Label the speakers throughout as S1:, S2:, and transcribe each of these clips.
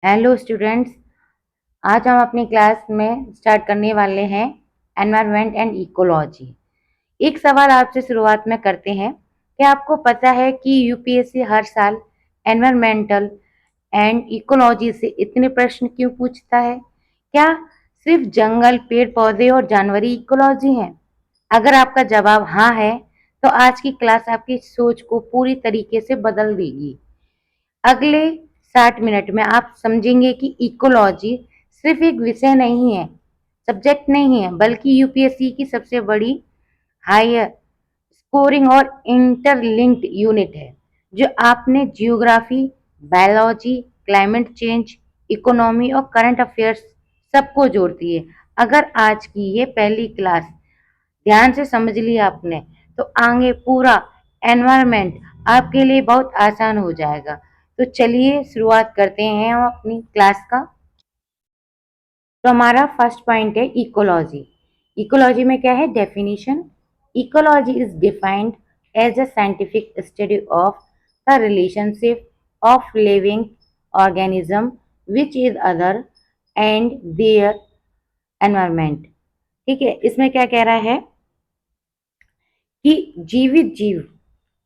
S1: Hello students. आज हम अपनी क्लास में स्टार्ट करने वाले हैं एनवायरनमेंट एंड इकोलॉजी। एक सवाल आपसे शुरुआत में करते हैं। क्या आपको पता है कि यूपीएससी हर साल एनवायरमेंटल एंड इकोलॉजी से इतने प्रश्न क्यों पूछता है? क्या सिर्फ जंगल, पेड़ पौधे और जानवरी इकोलॉजी है? अगर आपका जवाब हाँ है, तो आज की क्लास आपकी सोच को पूरी तरीके से बदल देगी। अगले 60 मिनट में आप समझेंगे कि इकोलॉजी सिर्फ एक विषय नहीं है, सब्जेक्ट नहीं है, बल्कि यूपीएससी की सबसे बड़ी हायर स्कोरिंग और इंटरलिंक्ड यूनिट है, जो आपने geography, biology, climate change, economy और करंट अफेयर्स सबको जोड़ती है। अगर आज की ये पहली क्लास ध्यान से समझ लिया आपने, तो आगे पूरा एनवायरनमेंट आपके लिए बहुत आसान हो जाएगा। तो चलिए शुरुआत करते हैं हम अपनी क्लास का। तो हमारा फर्स्ट पॉइंट है इकोलॉजी। इकोलॉजी में क्या है? Definition. Ecology is defined as a scientific study of the relationship of living organism which is other and their environment. ठीक है, इसमें क्या कह रहा है कि जीवित जीव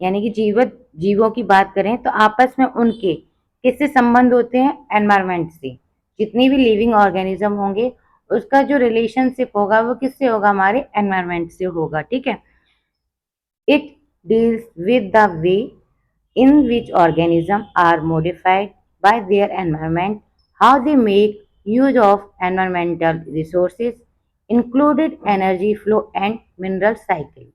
S1: यानी कि जीवित जीवों की बात करें तो आपस में उनके किससे संबंध होते हैं? एनवायरमेंट से। जितनी भी लिविंग ऑर्गेनिज्म होंगे, उसका जो रिलेशनशिप होगा वो किससे होगा? हमारे एनवायरमेंट से होगा। ठीक है। It deals with the way in which organisms are modified by their environment, how they make use of environmental resources, included energy flow and mineral cycle।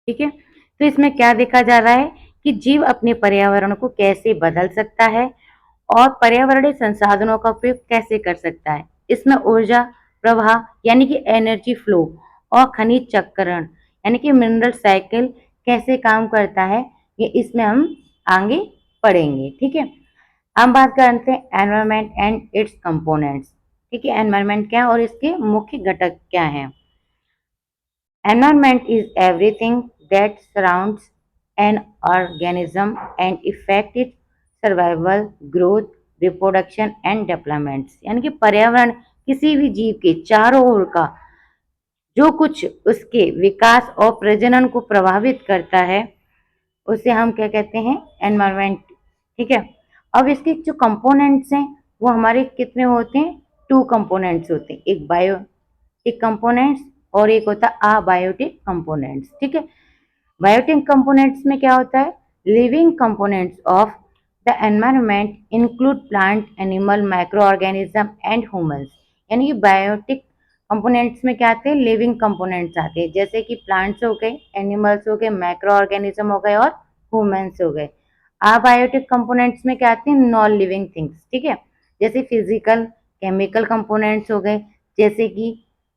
S1: ठीक है, तो इसमें क्या देखा जा रहा है कि जीव अपने पर्यावरण को कैसे बदल सकता है और पर्यावरणीय संसाधनों का उपयोग कैसे कर सकता है। इसमें ऊर्जा प्रवाह यानी कि एनर्जी फ्लो और खनिज चक्रण यानी कि मिनरल साइकिल कैसे काम करता है, ये इसमें हम आगे पढ़ेंगे। ठीक है, हम बात करते हैं एनवायरनमेंट एंड इट्स कंपोनेंट्स। ठीक है, एनवायरनमेंट क्या है और इसके मुख्य घटक क्या हैं। Environment is everything that surrounds an organism and affects its survival, growth, reproduction and development। यानी कि पर्यावरण किसी भी जीव के चारों ओर का जो कुछ उसके विकास और प्रजनन को प्रभावित करता है, उसे हम क्या कहते हैं? एनवायरमेंट। ठीक है, अब इसके जो कंपोनेंट्स हैं वो हमारे कितने होते हैं? 2 कंपोनेंट्स होते हैं, एक बायोटिक कंपोनेंट्स और एक होता है अबायोटिक कंपोनेंट्स। ठीक है, बायोटिक कंपोनेंट्स में क्या होता है? Living components of the environment include plant, animal, micro organism and humans. यानी कि बायोटिक कंपोनेंट्स में क्या आते हैं? लिविंग कंपोनेंट्स आते हैं, जैसे कि प्लांट्स हो गए, एनिमल्स हो गए, माइक्रो ऑर्गेनिज्म हो गए और ह्यूमंस हो गए। अबायोटिक कंपोनेंट्स में क्या आते हैं? Non living things. ठीक है, जैसे फिजिकल केमिकल कंपोनेंट्स हो गए, जैसे कि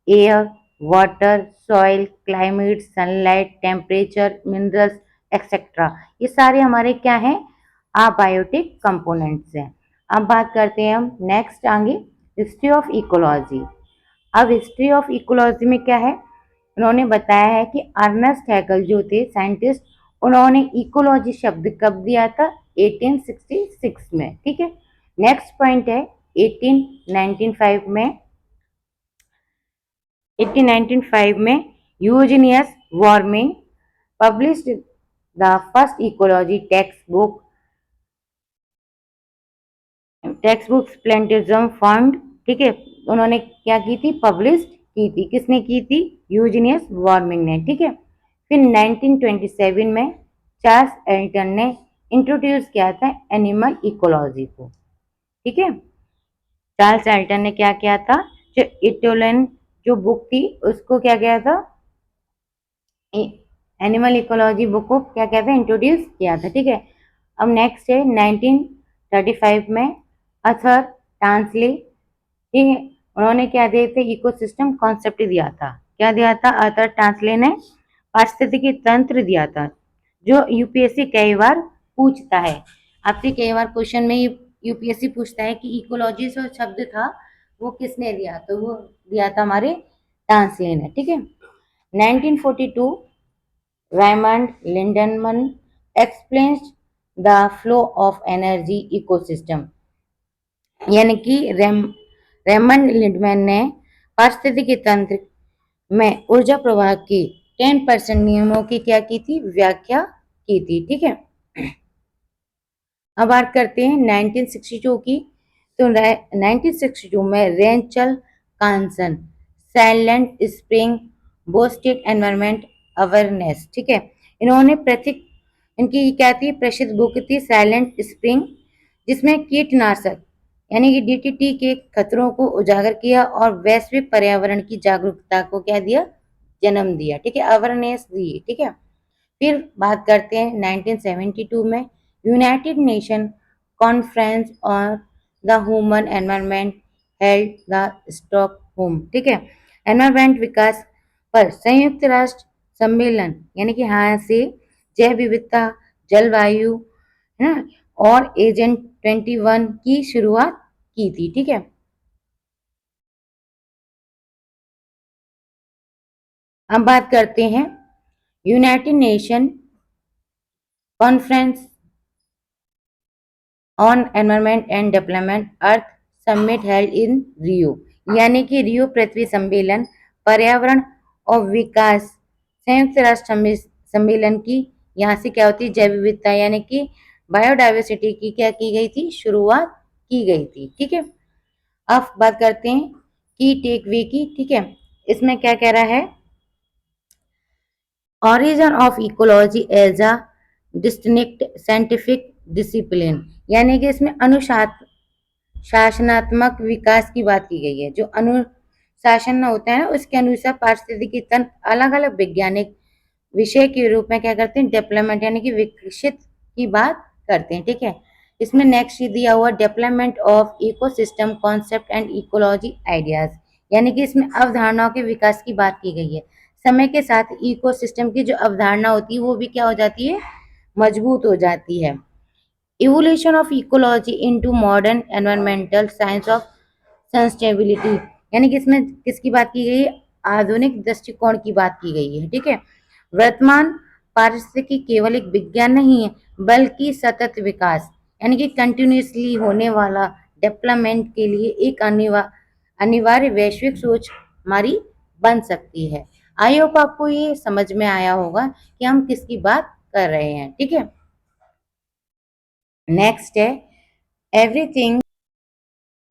S1: air, water, soil, climate, sunlight, temperature, minerals etcetera. ये सारे हमारे क्या हैं? अबायोटिक कंपोनेंट्स हैं। अब बात करते हैं हम नेक्स्ट आगे हिस्ट्री ऑफ इकोलॉजी। अब हिस्ट्री ऑफ इकोलॉजी में क्या है? उन्होंने बताया है कि अर्नेस्ट हैगल जो थे साइंटिस्ट, उन्होंने इकोलॉजी शब्द कब दिया था? 1866 में। ठीक है, नेक्स्ट पॉइंट है 1895 में 1895 में Eugenius Warming published the first ecology text book plantism fund. ठीक है, उन्होंने क्या की थी? पब्लिश की थी। किसने की थी? यूजीनियस वार्मिंग ने। ठीक है, फिर 1927 में चार्ल्स एल्टन ने इंट्रोड्यूस किया था एनिमल इकोलॉजी को। ठीक है, चार्ल्स एल्टन ने क्या किया था? जो इटोलियन जो बुक थी उसको क्या किया था? एनिमल इकोलॉजी बुक को क्या कहते हैं? इंट्रोड्यूस किया था। ठीक है, अब नेक्स्ट है 1935 में अथर टांसले। ठीक है, उन्होंने क्या दिए थे? इकोसिस्टम कॉन्सेप्ट दिया था। क्या दिया था? अथर टांसले ने पारिस्थितिकी तंत्र दिया था, जो यूपीएससी कई बार पूछता है। आपसे कई बार क्वेश्चन में यूपीएससी पूछता है कि इकोलॉजी जो शब्द था वो किसने दिया? तो वो दिया था हमारे टांसले ने। ठीक है, 1942 Raymond Lindenman explains the flow of energy ecosystem। यानी कि रेमंड लिंडमैन ने पारिस्थितिकी तंत्र में ऊर्जा प्रवाह की 10% नियमों की क्या की थी, व्याख्या की थी। ठीक है, अब बात करते हैं 1962 की। तो 1962 में Rachel Carson silent spring boosted environment awareness, ठीक है, इन्होंने प्रतीक इनकी क्या थी, प्रसिद्ध बुक थी साइलेंट स्प्रिंग, जिसमें कीटनाशक यानी कि डीटीटी के खतरों को उजागर किया और वैश्विक पर्यावरण की जागरूकता को क्या दिया, जन्म दिया। ठीक है, अवेयरनेस दी। ठीक है, फिर बात करते हैं 1972 में United Nation conference on the human environment held the Stockholm. ठीक है, एनवायरनमेंट विकास पर संयुक्त राष्ट्र सम्मेलन यानी कि यहाँ से जैव विविधता, जलवायु है ना, और एजेंट 21 की शुरुआत की थी। ठीक है, अब बात करते हैं United Nation conference on environment and development earth summit held in Rio, यानी कि रियो पृथ्वी सम्मेलन पर्यावरण और विकास संयुक्त राष्ट्र सम्मेलन की यहाँ से क्या होती है, जैव विविधता यानी कि बायोडाइवर्सिटी की क्या की गई थी, शुरुआत की गई थी। ठीक है, अब बात करते हैं की टेक वे की। ठीक है, इसमें क्या कह रहा है, origin of ecology as a distinct scientific discipline, यानी कि इसमें अनुशासनात्मक विकास की बात की गई है। जो अनुशासन होता है ना, उसके अनुसार पारिस्थितिकी तंत्र अलग अलग वैज्ञानिक विषय के रूप में क्या करते हैं, डेवलपमेंट यानी कि विकसित की बात करते हैं। ठीक है, इसमें नेक्स्ट दिया हुआ development of ecosystem concept and ecology ideas, यानी कि इसमें अवधारणाओं के विकास की बात की गई है। समय के साथ इकोसिस्टम की जो अवधारणा होती है वो भी क्या हो जाती है, मजबूत हो जाती है। Evolution of ecology into modern environmental science of sustainability, यानी कि इसमें किसकी बात की गई है, आधुनिक दृष्टिकोण की बात की गई है। ठीक है, वर्तमान पारिस्थितिकी केवल एक विज्ञान नहीं है बल्कि सतत विकास यानी कि कंटिन्यूसली होने वाला डेवलपमेंट के लिए एक अनिवार्य वैश्विक सोच हमारी बन सकती है। आई होप आपको ये समझ में आया होगा कि हम किसकी बात कर रहे हैं। ठीक है, नेक्स्ट है everything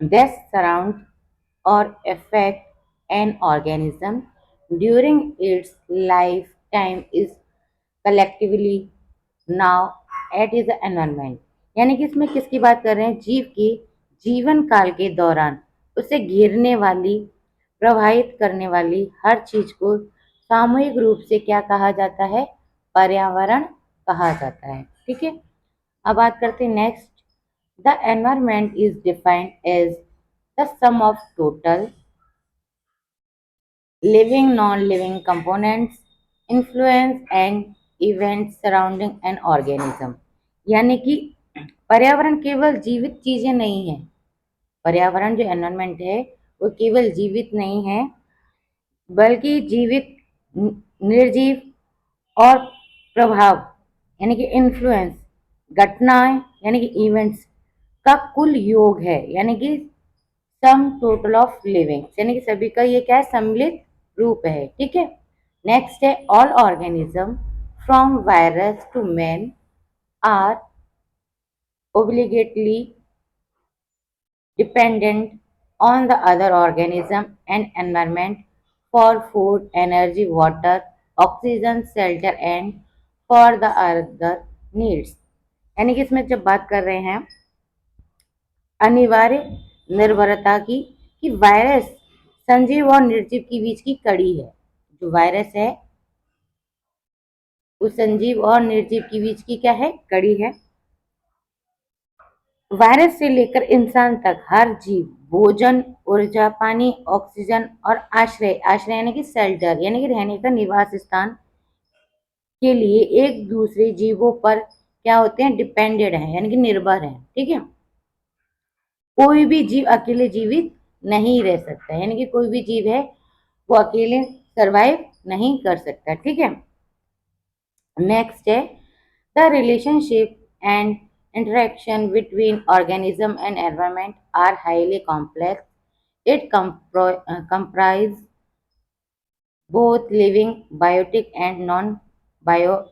S1: that surround or affect an organism during its lifetime is collectively now at is environment, यानी कि इसमें किसकी बात कर रहे हैं, जीव के जीवन काल के दौरान उसे घेरने वाली, प्रभावित करने वाली हर चीज को सामूहिक रूप से क्या कहा जाता है, पर्यावरण कहा जाता है। ठीक है, अब बात करते हैं next, the environment is defined as the sum of total living non-living components influence and events surrounding an organism, यानी कि पर्यावरण केवल जीवित चीजें नहीं है, पर्यावरण जो एनवायरनमेंट है वो केवल जीवित नहीं है बल्कि जीवित, निर्जीव और प्रभाव यानी कि इन्फ्लुएंस, घटनाएं यानी कि इवेंट्स का कुल योग है, यानी कि सम टोटल ऑफ लिविंग, यानी कि सभी का ये क्या है, सम्मिलित रूप है। ठीक है, नेक्स्ट है all organism from virus to man are obligately dependent on the other organism and environment for food, energy, water, oxygen, shelter and for the other needs, यानी कि इसमें जब बात कर रहे हैं अनिवार्य निर्भरता की, कि वायरस संजीव और निर्जीव के बीच की कड़ी है, जो वायरस है वो संजीव और निर्जीव के बीच की क्या है, कड़ी है। वायरस से लेकर इंसान तक हर जीव भोजन, ऊर्जा, पानी, ऑक्सीजन और आश्रय, आश्रय यानी कि शेल्टर यानी कि रहने का निवास स्थान के लिए एक दूसरे जीवों पर क्या होते हैं, डिपेंडेड है यानी कि निर्भर है। ठीक है, कोई भी जीव अकेले जीवित नहीं रह सकता, यानी कि कोई भी जीव है वो अकेले सरवाइव नहीं कर सकता। ठीक है, नेक्स्ट है the relationship and interaction between organism and environment are highly complex. It comprise both living biotic and non-biotic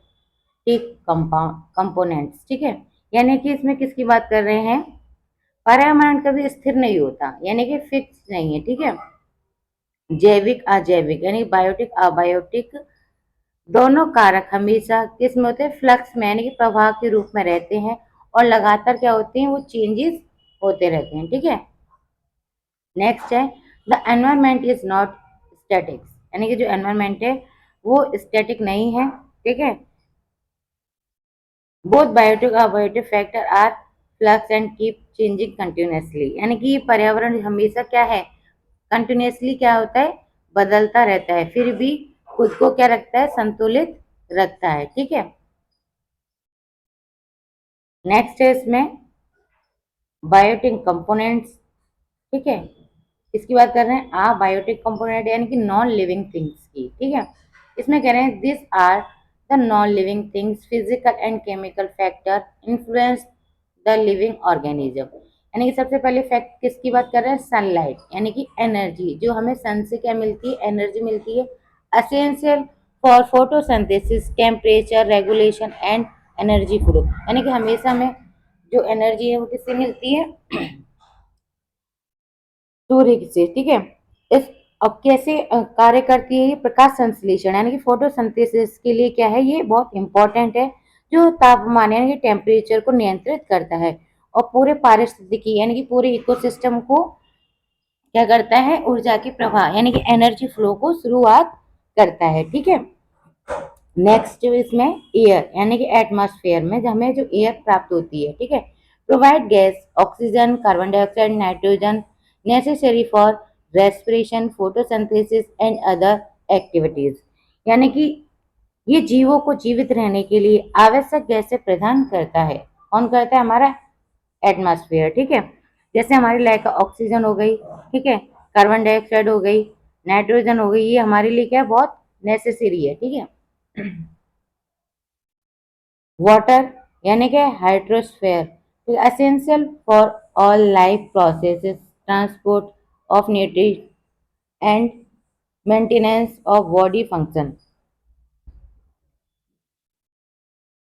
S1: components। ठीक है, यानी कि इसमें किसकी बात कर रहे हैं? पर्यावरण कभी स्थिर नहीं होता, यानी कि फिक्स नहीं है। ठीक है, जैविक अजैविक यानी बायोटिक अबायोटिक दोनों कारक हमेशा किस में होते हैं? फ्लक्स में, यानी कि प्रवाह के रूप में रहते हैं और लगातार क्या होते हैं? वो चेंजेस होते रहते हैं। ठीक है, नेक्स्ट है the environment is not static, यानी कि जो एनवायरमेंट है वो स्टैटिक नहीं है। ठीक है, बोथ बायोटिक और biotic factor are flux and keep changing continuously, यानी कि पर्यावरण हमेशा क्या है? कंटिन्यूसली क्या होता है? बदलता रहता है, फिर भी खुद को क्या रखता है? संतुलित रखता है। ठीक है, नेक्स्ट है इसमें बायोटिक कंपोनेंट्स। ठीक है, इसकी बात कर रहे हैं आ बायोटिक कंपोनेंट यानी कि नॉन लिविंग थिंग्स की। ठीक है, इसमें कह रहे हैं this are the non living things physical and chemical factor influence the living organism, यानी कि सबसे पहले फैक्ट किसकी बात कर रहे हैं? सनलाइट, यानी कि एनर्जी, जो हमें सन से क्या मिलती है? एनर्जी मिलती है, essential for photosynthesis, temperature regulation and energy flow, यानी कि हमेशा में जो एनर्जी है वो किससे मिलती है? सूर्य से। ठीक है, इस अब कैसे कार्य करती है ये? प्रकाश संश्लेषण, यानी कि फोटोसिंथेसिस के लिए क्या है? ये बहुत इंपॉर्टेंट है, जो तापमान यानी कि टेम्परेचर को नियंत्रित करता है और पूरे पारिस्थितिकी यानी कि पूरे इकोसिस्टम को क्या करता है? ऊर्जा की प्रवाह यानी कि एनर्जी फ्लो को शुरुआत करता है। ठीक है, नेक्स्ट इसमें एयर यानी कि एटमॉस्फेयर में हमें जो एयर प्राप्त होती है। ठीक है, provide gas oxygen carbon dioxide nitrogen necessary for respiration photosynthesis and other activities, यानी कि ये जीवों को जीवित रहने के लिए आवश्यक गैसें प्रदान करता है। कौन करता है? हमारा एटमॉस्फेयर। ठीक है, जैसे हमारी लाइक ऑक्सीजन हो गई, ठीक है, कार्बन डाइऑक्साइड हो गई, नाइट्रोजन हो गई, ये हमारे लिए क्या है? बहुत नेसेसरी है। ठीक है, वाटर यानी कि hydrosphere essential for all life processes transport of nutrient and maintenance of body function,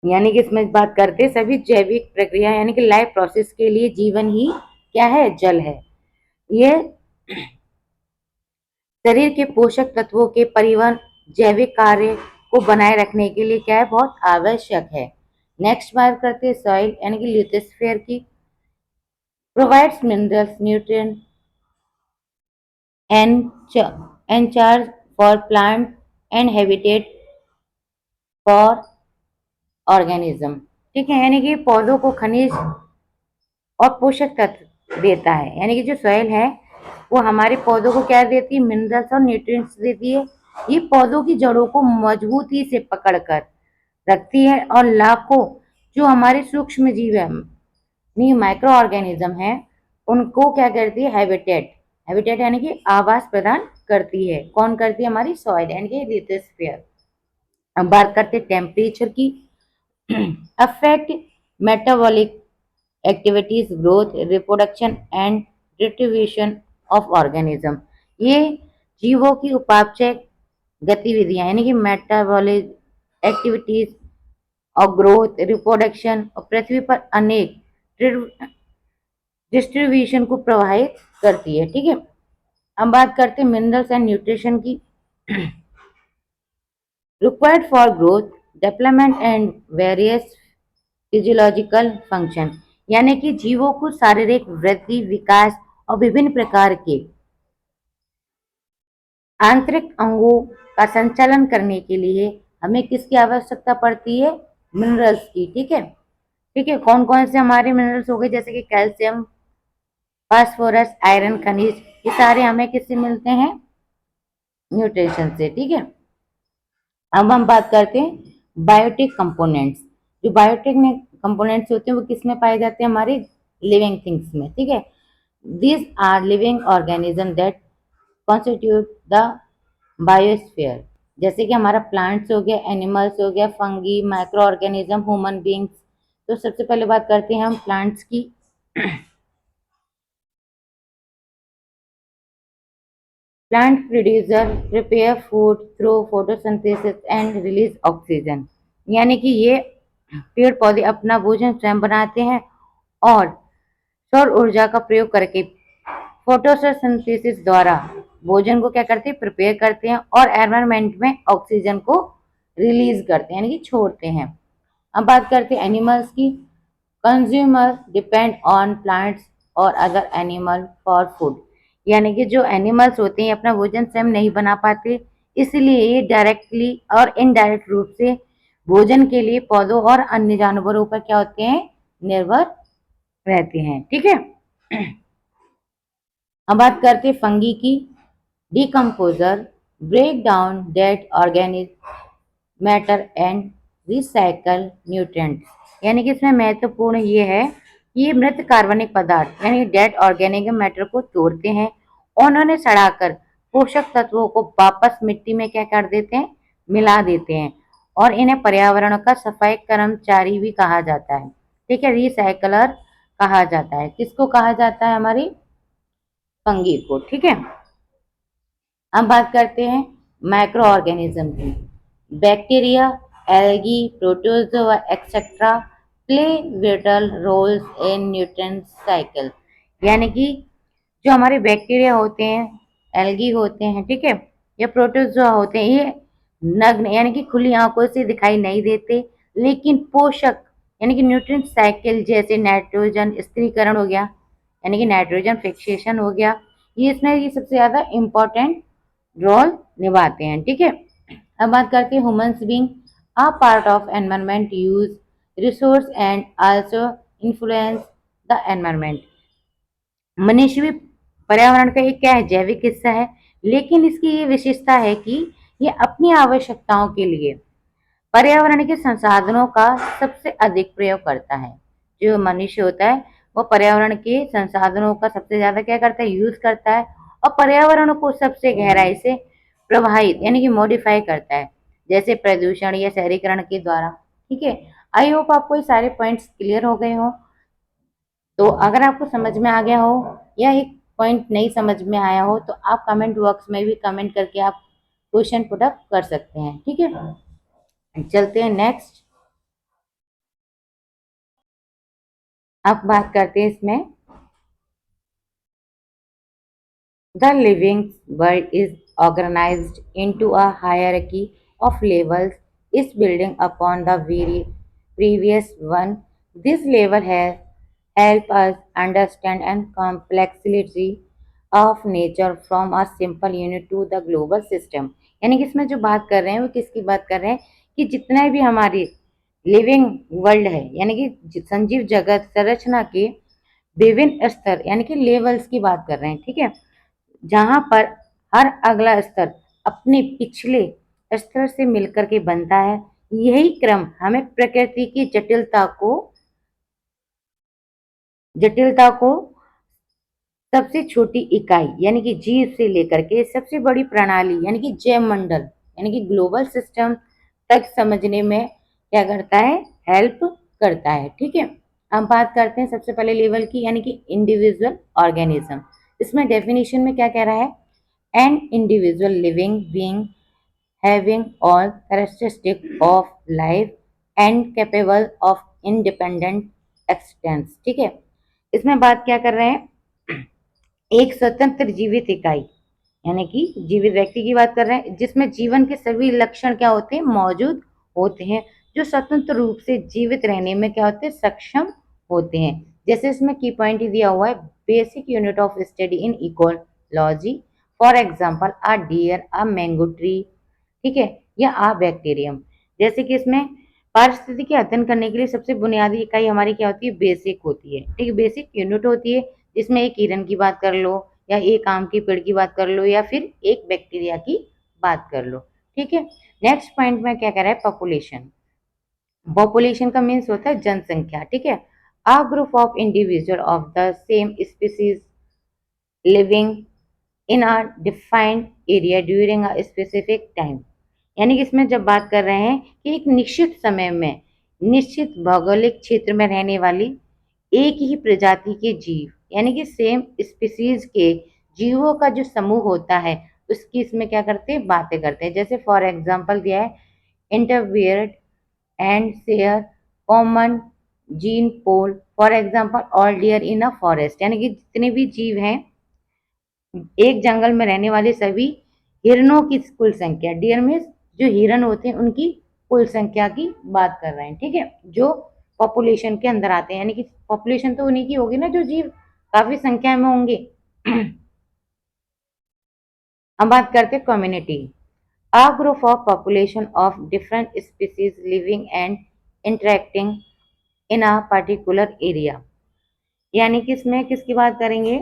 S1: यानी कि इसमें बात करते हैं सभी जैविक प्रक्रिया यानी कि लाइफ प्रोसेस के लिए जीवन ही क्या है? जल है। ये शरीर के पोषक तत्वों के परिवहन जैविक कार्य को बनाए रखने के लिए क्या है? बहुत आवश्यक है। नेक्स्ट बात करते हैं सॉइल यानी कि लिथोस्फीयर की, provides minerals nutrient and and charge for plant and habitat for organism. ठीक है, यानी कि पौधों को खनिज और पोषक तत्व देता है, यानी कि जो सॉइल है वो हमारे पौधों को क्या देती है? मिनरल्स और न्यूट्रिएंट्स देती है। ये पौधों की जड़ों को मजबूती से पकड़कर रखती है और लाखों जो हमारे सूक्ष्म जीव है, माइक्रो ऑर्गेनिज्म है, उनको क्या करती है? हैबिटेट, हैबिटेट यानी कि आवास प्रदान करती है। कौन करती है? हमारी सॉइल यानी कि लिथोस्फीयर। अब बात करते हैं टेम्परेचर की, affect metabolic activities growth reproduction and distribution of organism, ये जीवों की उपापचय गतिविधियां यानी कि मेटाबॉलिक एक्टिविटीज और ग्रोथ रिप्रोडक्शन और पृथ्वी पर अनेक डिस्ट्रीब्यूशन को प्रभावित करती है। ठीक है, हम बात करते हैं मिनरल्स एंड न्यूट्रिशन की, required for growth development and various physiological function, यानी कि जीवों को शारीरिक वृद्धि विकास और विभिन्न प्रकार के आंतरिक अंगों का संचालन करने के लिए हमें किसकी आवश्यकता पड़ती है? मिनरल्स की। ठीक है, ठीक है, कौन कौन से हमारे मिनरल्स हो गए? जैसे कि कैल्शियम फास्फोरस आयरन खनिज, ये सारे हमें किससे मिलते हैं? न्यूट्रिशन से। ठीक है, अब हम बात करते हैं बायोटिक कंपोनेंट्स। जो बायोटिक में कंपोनेंट्स होते हैं वो किस में पाए जाते हैं? हमारे लिविंग थिंग्स में। ठीक है, these are living organisms that constitute the biosphere, जैसे कि हमारा प्लांट्स हो गया, एनिमल्स हो गया, fungi, micro organism, human beings, तो सबसे पहले बात करते हैं हम प्लांट्स की। Plant producer prepare food through photosynthesis and release oxygen, यानी कि ये पेड़ पौधे अपना भोजन स्वयं बनाते हैं और सौर ऊर्जा का प्रयोग करके फोटोसिंथेसिस द्वारा भोजन को क्या करते हैं, प्रिपेयर करते हैं और एनवायरनमेंट में ऑक्सीजन को रिलीज करते हैं, यानी कि छोड़ते हैं। अब बात करते हैं एनिमल्स की। कंज्यूमर डिपेंड ऑन प्लांट्स और अदर एनिमल फॉर फूड, यानी कि जो एनिमल्स होते हैं अपना भोजन स्वयं नहीं बना पाते, इसलिए ये डायरेक्टली और इनडायरेक्ट रूप से भोजन के लिए पौधों और अन्य जानवरों पर क्या होते हैं, निर्भर रहते हैं। ठीक है। अब बात करते हैं फंगी की। Decomposer break down dead organic matter and recycle nutrients, यानी कि इसमें महत्वपूर्ण ये है कि ये मृत कार्बनिक पदार्थ यानी डेड ऑर्गेनिक मैटर को तोड़ते हैं और उन्हें सड़ाकर पोषक तत्वों को वापस मिट्टी में क्या कर देते हैं, मिला देते हैं, और इन्हें पर्यावरण का सफाई कर्मचारी भी कहा जाता है। ठीक है, रिसाइकलर कहा जाता है। किसको कहा जाता है, हमारी फंगी को। ठीक है। अब बात करते हैं माइक्रो ऑर्गेनिज्म की। Bacteria, algae, protozoa etcetera play vital roles in nutrient cycle, यानी कि जो हमारे बैक्टीरिया होते हैं, एल्गी होते हैं, ठीक है, या प्रोटोजोआ होते हैं, ये नग्न यानी कि खुली आंखों से दिखाई नहीं देते, लेकिन पोषक यानी कि न्यूट्रिएंट साइकिल जैसे नाइट्रोजन स्थिरीकरण हो गया, यानी कि नाइट्रोजन फिक्सेशन हो गया, ये सबसे ज्यादा इम्पोर्टेंट रोल निभाते हैं। ठीक है। अब बात करते हैं humans being a part of environment use resource and also influence the environment. मनुष्य भी पर्यावरण का एक क्या है, जैविक हिस्सा है, लेकिन इसकी ये विशेषता है कि ये अपनी आवश्यकताओं के लिए पर्यावरण के संसाधनों का सबसे अधिक प्रयोग करता है। जो मनुष्य होता है वो पर्यावरण के संसाधनों का सबसे ज्यादा क्या करता है, यूज करता है, और पर्यावरण को सबसे गहराई से प्रभावित यानी कि मॉडिफाई करता है, जैसे प्रदूषण या शहरीकरण के द्वारा। ठीक है। आई होप आपको ये सारे पॉइंट्स क्लियर हो गए हो। तो अगर आपको समझ में आ गया हो या एक पॉइंट नहीं समझ में आया हो तो आप कमेंट बॉक्स में भी कमेंट करके आप क्वेश्चन पुट अप कर सकते हैं। ठीक है। चलते हैं नेक्स्ट। अब बात करते हैं इसमें, the living world is organized into a hierarchy of levels is building upon the very previous one. This level has helped us understand and complexity of nature from a simple unit to the global system। यानी कि इसमें जो बात कर रहे हैं वो किसकी बात कर रहे हैं, कि जितना भी हमारी लिविंग वर्ल्ड है यानी कि संजीव जगत संरचना के विभिन्न स्तर यानी कि लेवल्स की बात कर रहे हैं। ठीक है। जहां पर हर अगला स्तर अपने पिछले स्तर से मिलकर के बनता है। यही क्रम हमें प्रकृति की जटिलता को सबसे छोटी इकाई यानी कि जीव से लेकर के सबसे बड़ी प्रणाली यानी कि जैव मंडल यानी कि ग्लोबल सिस्टम तक समझने में क्या करता है, हेल्प करता है। ठीक है। हम बात करते हैं सबसे पहले लेवल की यानी कि इंडिविजुअल ऑर्गेनिज्म। इसमें डेफिनेशन में क्या कह रहा है, an individual living being having all characteristics of life and capable of independent existence। ठीक है। इसमें बात क्या कर रहे हैं, एक स्वतंत्र जीवित इकाई यानी कि जीवित व्यक्ति की बात कर रहे हैं जिसमें जीवन के सभी लक्षण क्या होते हैं, मौजूद होते हैं, जो स्वतंत्र रूप से जीवित रहने में क्या होते हैं, सक्षम होते हैं। जैसे इसमें की पॉइंट ही दिया हुआ है, basic unit of study in ecology, for example a deer, a mango tree, ठीक है, या आ बैक्टीरियम। जैसे कि इसमें पारिस्थितिकी के अध्ययन करने के लिए सबसे बुनियादी इकाई हमारी क्या होती है, बेसिक होती है। ठीक है, बेसिक यूनिट होती है, जिसमें एक हिरन की बात कर लो या एक आम के पेड़ की बात कर लो या फिर एक बैक्टीरिया की बात कर लो। ठीक है। नेक्स्ट पॉइंट में क्या कह रहा है, पॉपुलेशन। पॉपुलेशन का मीन्स होता है जनसंख्या। ठीक है, a group of individual of the same species living in a defined area during a specific time. यानी कि इसमें जब बात कर रहे हैं कि एक निश्चित समय में निश्चित भौगोलिक क्षेत्र में रहने वाली एक ही प्रजाति के जीव, यानी कि सेम स्पीसीज के जीवों का जो समूह होता है, उसकी इसमें क्या करते हैं, बातें करते हैं। जैसे फॉर एग्जांपल दिया है, interbreed and share common gene pool, for example all deer in a forest, यानी कि जितने भी जीव हैं एक जंगल में रहने वाले सभी हिरणों की कुल संख्या, डियर मीन्स जो हिरण होते हैं उनकी कुल संख्या की बात कर रहे हैं, ठीक है, जो पॉपुलेशन के अंदर आते हैं, यानी कि पॉपुलेशन तो उन्हीं की होगी ना जो जीव काफी संख्या में होंगे। अब बात करते हैं community. A group of population of different species living and interacting in a particular area, यानी कि इसमें किसकी बात करेंगे,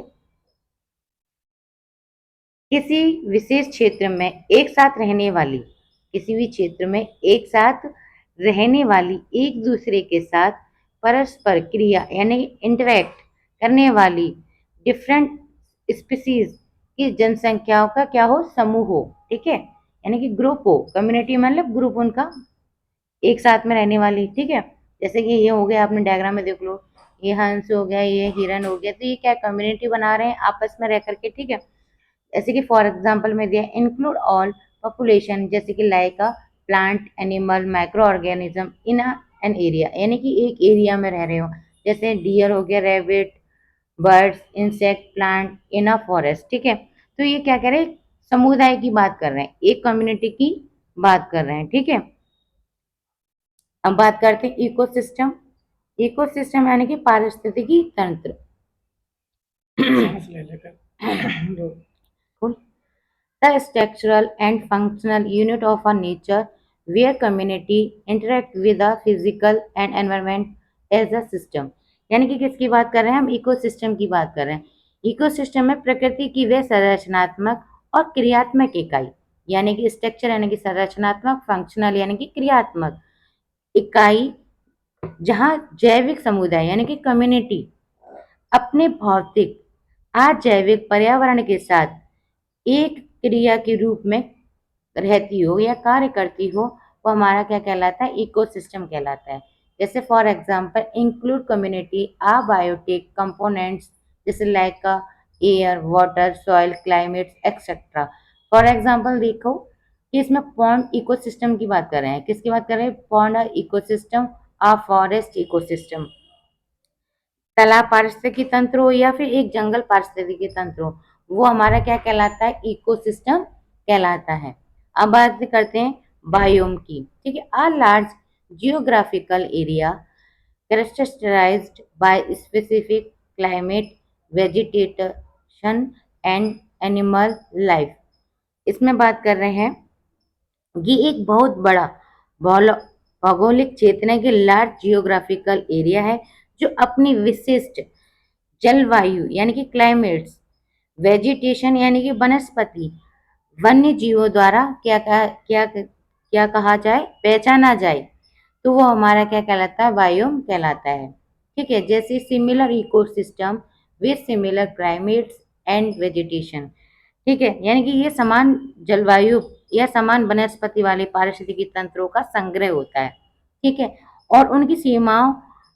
S1: किसी विशेष क्षेत्र में एक साथ रहने वाली, किसी भी क्षेत्र में एक साथ रहने वाली एक दूसरे के साथ परस्पर क्रिया यानी इंटरेक्ट करने वाली डिफरेंट स्पीसीज की जनसंख्याओं का क्या हो, समूह हो, ठीक है, यानी कि ग्रुप हो। कम्युनिटी मतलब ग्रुप उनका एक साथ में रहने वाली, ठीक है। जैसे कि ये हो गया, आपने डायग्राम में देख लो, ये हंस हो गया, ये हिरन हो गया, तो ये क्या कम्युनिटी बना रहे हैं आपस में रह करके, ठीक है। जैसे कि फॉर एग्जांपल में दिया इंक्लूड ऑल पॉपुलेशन, जैसे कि like a plant animal micro organism in an area, यानी कि एक एरिया में रह रहे हो, जैसे डियर हो गया, rebate, birds, insect, plant in a forest, ठीक है। तो ये क्या कर रहे हैं, समुदाय की बात कर रहे हैं, एक कम्युनिटी की बात कर रहे हैं, ठीक है। अब बात करते हैं इकोसिस्टम। इकोसिस्टम यानी कि पारिस्थितिकी तंत्र। The structural and functional unit of a nature where community interact with the physical and environment as a system, यानी कि किसकी बात कर रहे हैं हम, इकोसिस्टम की बात कर रहे हैं। इकोसिस्टम में प्रकृति की वे संरचनात्मक और क्रियात्मक इकाई, यानी कि स्ट्रक्चर यानी कि संरचनात्मक, फंक्शनल यानी कि क्रियात्मक इकाई, जहाँ जैविक समुदाय यानी कि कम्युनिटी अपने भौतिक अजैविक पर्यावरण के साथ एक क्रिया के रूप में रहती हो या कार्य करती हो, वो हमारा क्या कहलाता है, इकोसिस्टम कहलाता है। जैसे for example include community a biotic components, जैसे like air, water, soil, climate etcetera. For example देखो कि इसमें पॉन्ड इकोसिस्टम की बात कर रहे हैं, किसकी बात कर रहे हैं, पॉन्ड इकोसिस्टम, आ फॉरेस्ट इकोसिस्टम। तालाब पारिस्थितिकी तंत्र हो या फिर एक जंगल पारिस्थितिकी तंत्र हो, वो हमारा क्या कहलाता है, इकोसिस्टम कहलाता है। अब बात करते हैं बायोम की, ठीक है। A large geographical area characterized by specific climate, vegetation and animal life. इसमें बात कर रहे हैं, ये एक बहुत बड़ा भौगोलिक क्षेत्र है कि लार्ज जियोग्राफिकल एरिया है जो अपनी विशिष्ट जलवायु यानी कि क्लाइमेट्स, वेजिटेशन यानी कि वनस्पति, वन्य जीवों द्वारा क्या कहा जाए, पहचाना जाए, तो वो हमारा क्या कहलाता है, बायोम कहलाता है, ठीक है। जैसे similar ecosystem with similar climates and vegetation, ठीक है, यानी कि ये समान जलवायु या समान वनस्पति वाले पारिस्थितिकी तंत्रों का संग्रह होता है, ठीक है। और उनकी सीमाओं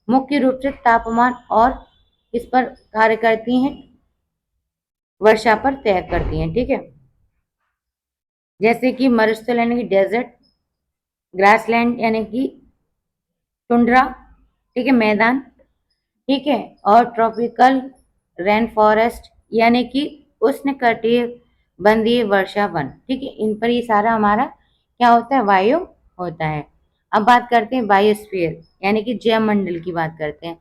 S1: मुख्य रूप से तापमान और इस पर कार्य करती हैं, वर्षा पर तय करती हैं, ठीक है। जैसे कि मरुस्थल यानी कि डेजर्ट, ग्रासलैंड यानी कि टुंड्रा, ठीक है, मैदान, ठीक है, और ट्रॉपिकल रेन फॉरेस्ट यानी कि उष्णकटिबंधीय वर्षा वन, ठीक है, इन पर ये सारा हमारा क्या होता है, वायु होता है। अब बात करते हैं बायोस्फीयर यानी कि जैव मंडल की बात करते हैं।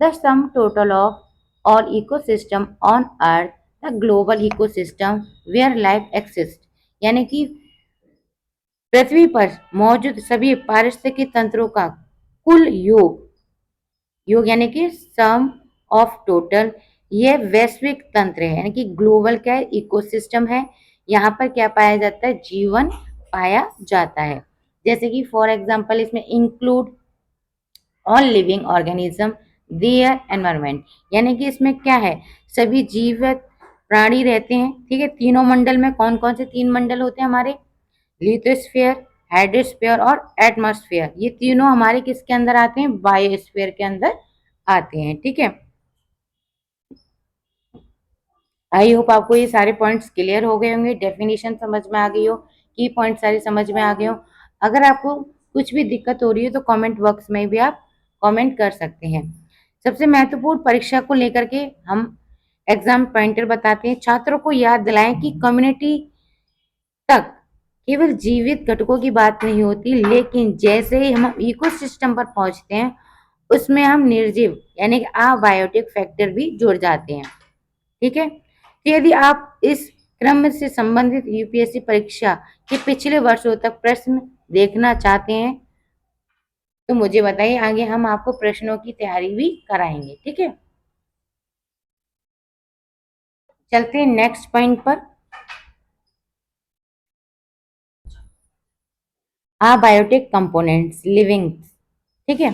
S1: The sum total of all ecosystem on earth, the global ecosystem where life exist, यानी कि पृथ्वी पर मौजूद सभी पारिस्थितिकी तंत्रों का कुल योग, योग यानी कि सम ऑफ टोटल, ये वैश्विक तंत्र है, यानी कि ग्लोबल क्या है, इकोसिस्टम है, यहाँ पर क्या पाया जाता है, जीवन पाया जाता है। जैसे कि फॉर एग्जांपल इसमें include all living organism their environment, यानी कि इसमें क्या है, सभी जीवित प्राणी रहते हैं, ठीक है। तीनों मंडल में कौन कौन से तीन मंडल होते हैं हमारे, लिथोस्फीयर, हाइड्रोस्फीयर और एटमॉस्फेयर, ये तीनों हमारे किसके अंदर आते हैं, बायोस्फीयर के अंदर आते हैं। ठीक है, आई होप आपको ये सारे पॉइंट्स क्लियर हो गए होंगे, डेफिनेशन समझ में आ गई हो, की पॉइंट सारे समझ में आ गए हो। अगर आपको कुछ भी दिक्कत हो रही है तो कमेंट बॉक्स में भी आप कमेंट कर सकते हैं। सबसे महत्वपूर्ण परीक्षा को लेकर के हम एग्जाम पॉइंटर बताते हैं। छात्रों को याद दिलाएं कि कम्युनिटी तक केवल जीवित घटकों की बात नहीं होती, लेकिन जैसे ही हम इकोसिस्टम पर पहुंचते हैं उसमें हम निर्जीव यानी कि अबायोटिक फैक्टर भी जुड़ जाते हैं। ठीक है, तो यदि आप इस क्रम से संबंधित यूपीएससी परीक्षा के पिछले वर्षों तक प्रश्न देखना चाहते हैं तो मुझे बताइए, आगे हम आपको प्रश्नों की तैयारी भी कराएंगे। ठीक है, चलते हैं नेक्स्ट पॉइंट पर। Biotic components living. ठीक है,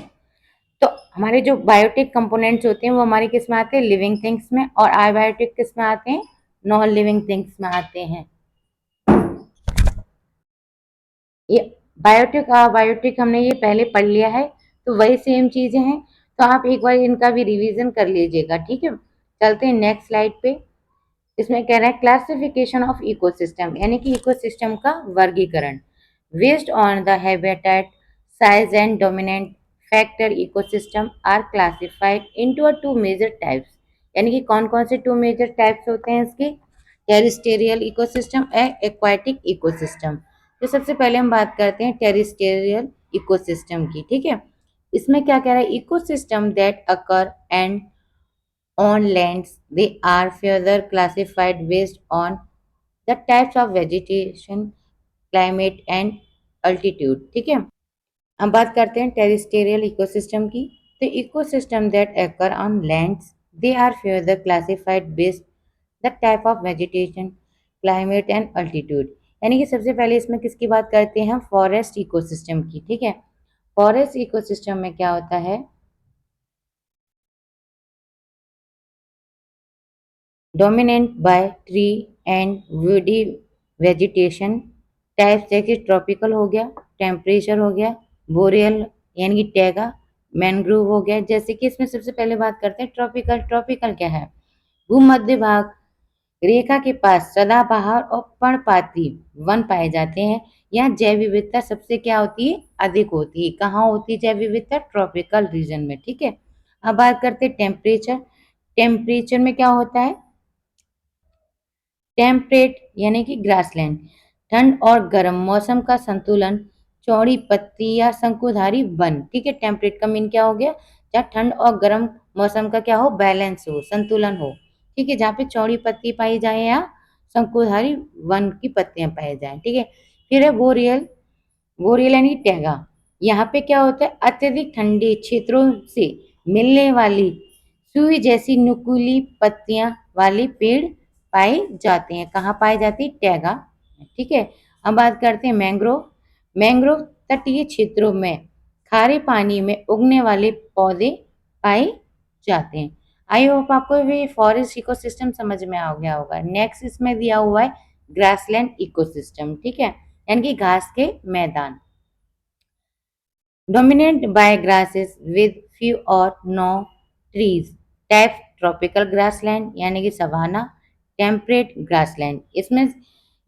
S1: तो हमारे जो बायोटिक कंपोनेंट्स होते हैं वो हमारे किस में आते हैं, लिविंग थिंग्स में, और अबायोटिक किस में आते हैं, नॉन लिविंग थिंग्स में आते हैं। ये बायोटिक अबायोटिक हमने ये पहले पढ़ लिया है, तो वही सेम चीजें हैं, तो आप एक बार इनका भी रिवीजन कर लीजिएगा। ठीक है, चलते हैं नेक्स्ट स्लाइड पे। इसमें कह रहा है क्लासिफिकेशन ऑफ इकोसिस्टम, यानी कि इकोसिस्टम का वर्गीकरण। Based on the habitat size and dominant factor ecosystem are classified into two major types, यानी कि कौन कौन से टू मेजर टाइप्स होते हैं इसके, terrestrial ecosystem and aquatic ecosystem. तो सबसे पहले हम बात करते हैं टेरिस्टेरियल इकोसिस्टम की। ठीक है, इसमें क्या कह रहा है, ecosystem that occur and on lands, they are further classified based on the types of vegetation, climate and altitude। ठीक है, अब बात करते हैं टेरिस्टेरियल इकोसिस्टम की। तो ecosystem that occur on lands, they are further classified based the type of vegetation, climate and altitude। यानी कि सबसे पहले इसमें किसकी बात करते हैं हम, फॉरेस्ट इकोसिस्टम की। ठीक है, फॉरेस्ट इकोसिस्टम में क्या होता है, dominant by tree and woody vegetation types, जैसे ट्रॉपिकल हो गया, टेम्परेचर हो गया, बोरियल यानी कि टैगा, मैनग्रोव हो गया। जैसे कि इसमें सबसे पहले बात करते हैं ट्रॉपिकल। ट्रॉपिकल क्या है, भूमध्य भाग रेखा के पास सदाबहार और पर्णपाती वन पाए जाते हैं। यहाँ जैव विविधता सबसे क्या होती है, अधिक होती है। कहाँ होती है जैव विविधता, ट्रॉपिकल रीजन में। ठीक है, अब बात करते हैं टेम्परेचर। टेम्परेचर में क्या होता है, टेम्परेट यानी कि ग्रासलैंड, ठंड और गर्म मौसम का संतुलन, चौड़ी पत्ती या शंकुधारी वन। ठीक है, टेम्परेट का मीन क्या हो गया, जहाँ ठंड और गर्म मौसम का क्या हो, बैलेंस हो, संतुलन हो। ठीक है, जहाँ पे चौड़ी पत्ती पाई जाए या शंकुधारी वन की पत्तियां पाई जाए। ठीक है, फिर है बोरियल। बोरियल यानी टैगा, यहाँ पे क्या होता है, अत्यधिक ठंडे क्षेत्रों से मिलने वाली सुई जैसी नुकीली पत्तियां वाले पेड़ पाए जाते हैं। कहाँ पाए जाते हैं, टैगा। ठीक है, अब बात करते हैं मैंग्रोव। मैंग्रोव तटीय क्षेत्रों में खारे पानी में उगने वाले पौधे पाए जाते हैं। आई होप आपको भी फॉरेस्ट इकोसिस्टम समझ में आ गया होगा। नेक्स्ट इसमें दिया हुआ है ग्रासलैंड इकोसिस्टम। ठीक है, यानी कि घास के मैदान, dominant by grasses with few or no trees। Type tropical grassland यानी कि सवाना, टेम्परेट ग्रासलैंड। इसमें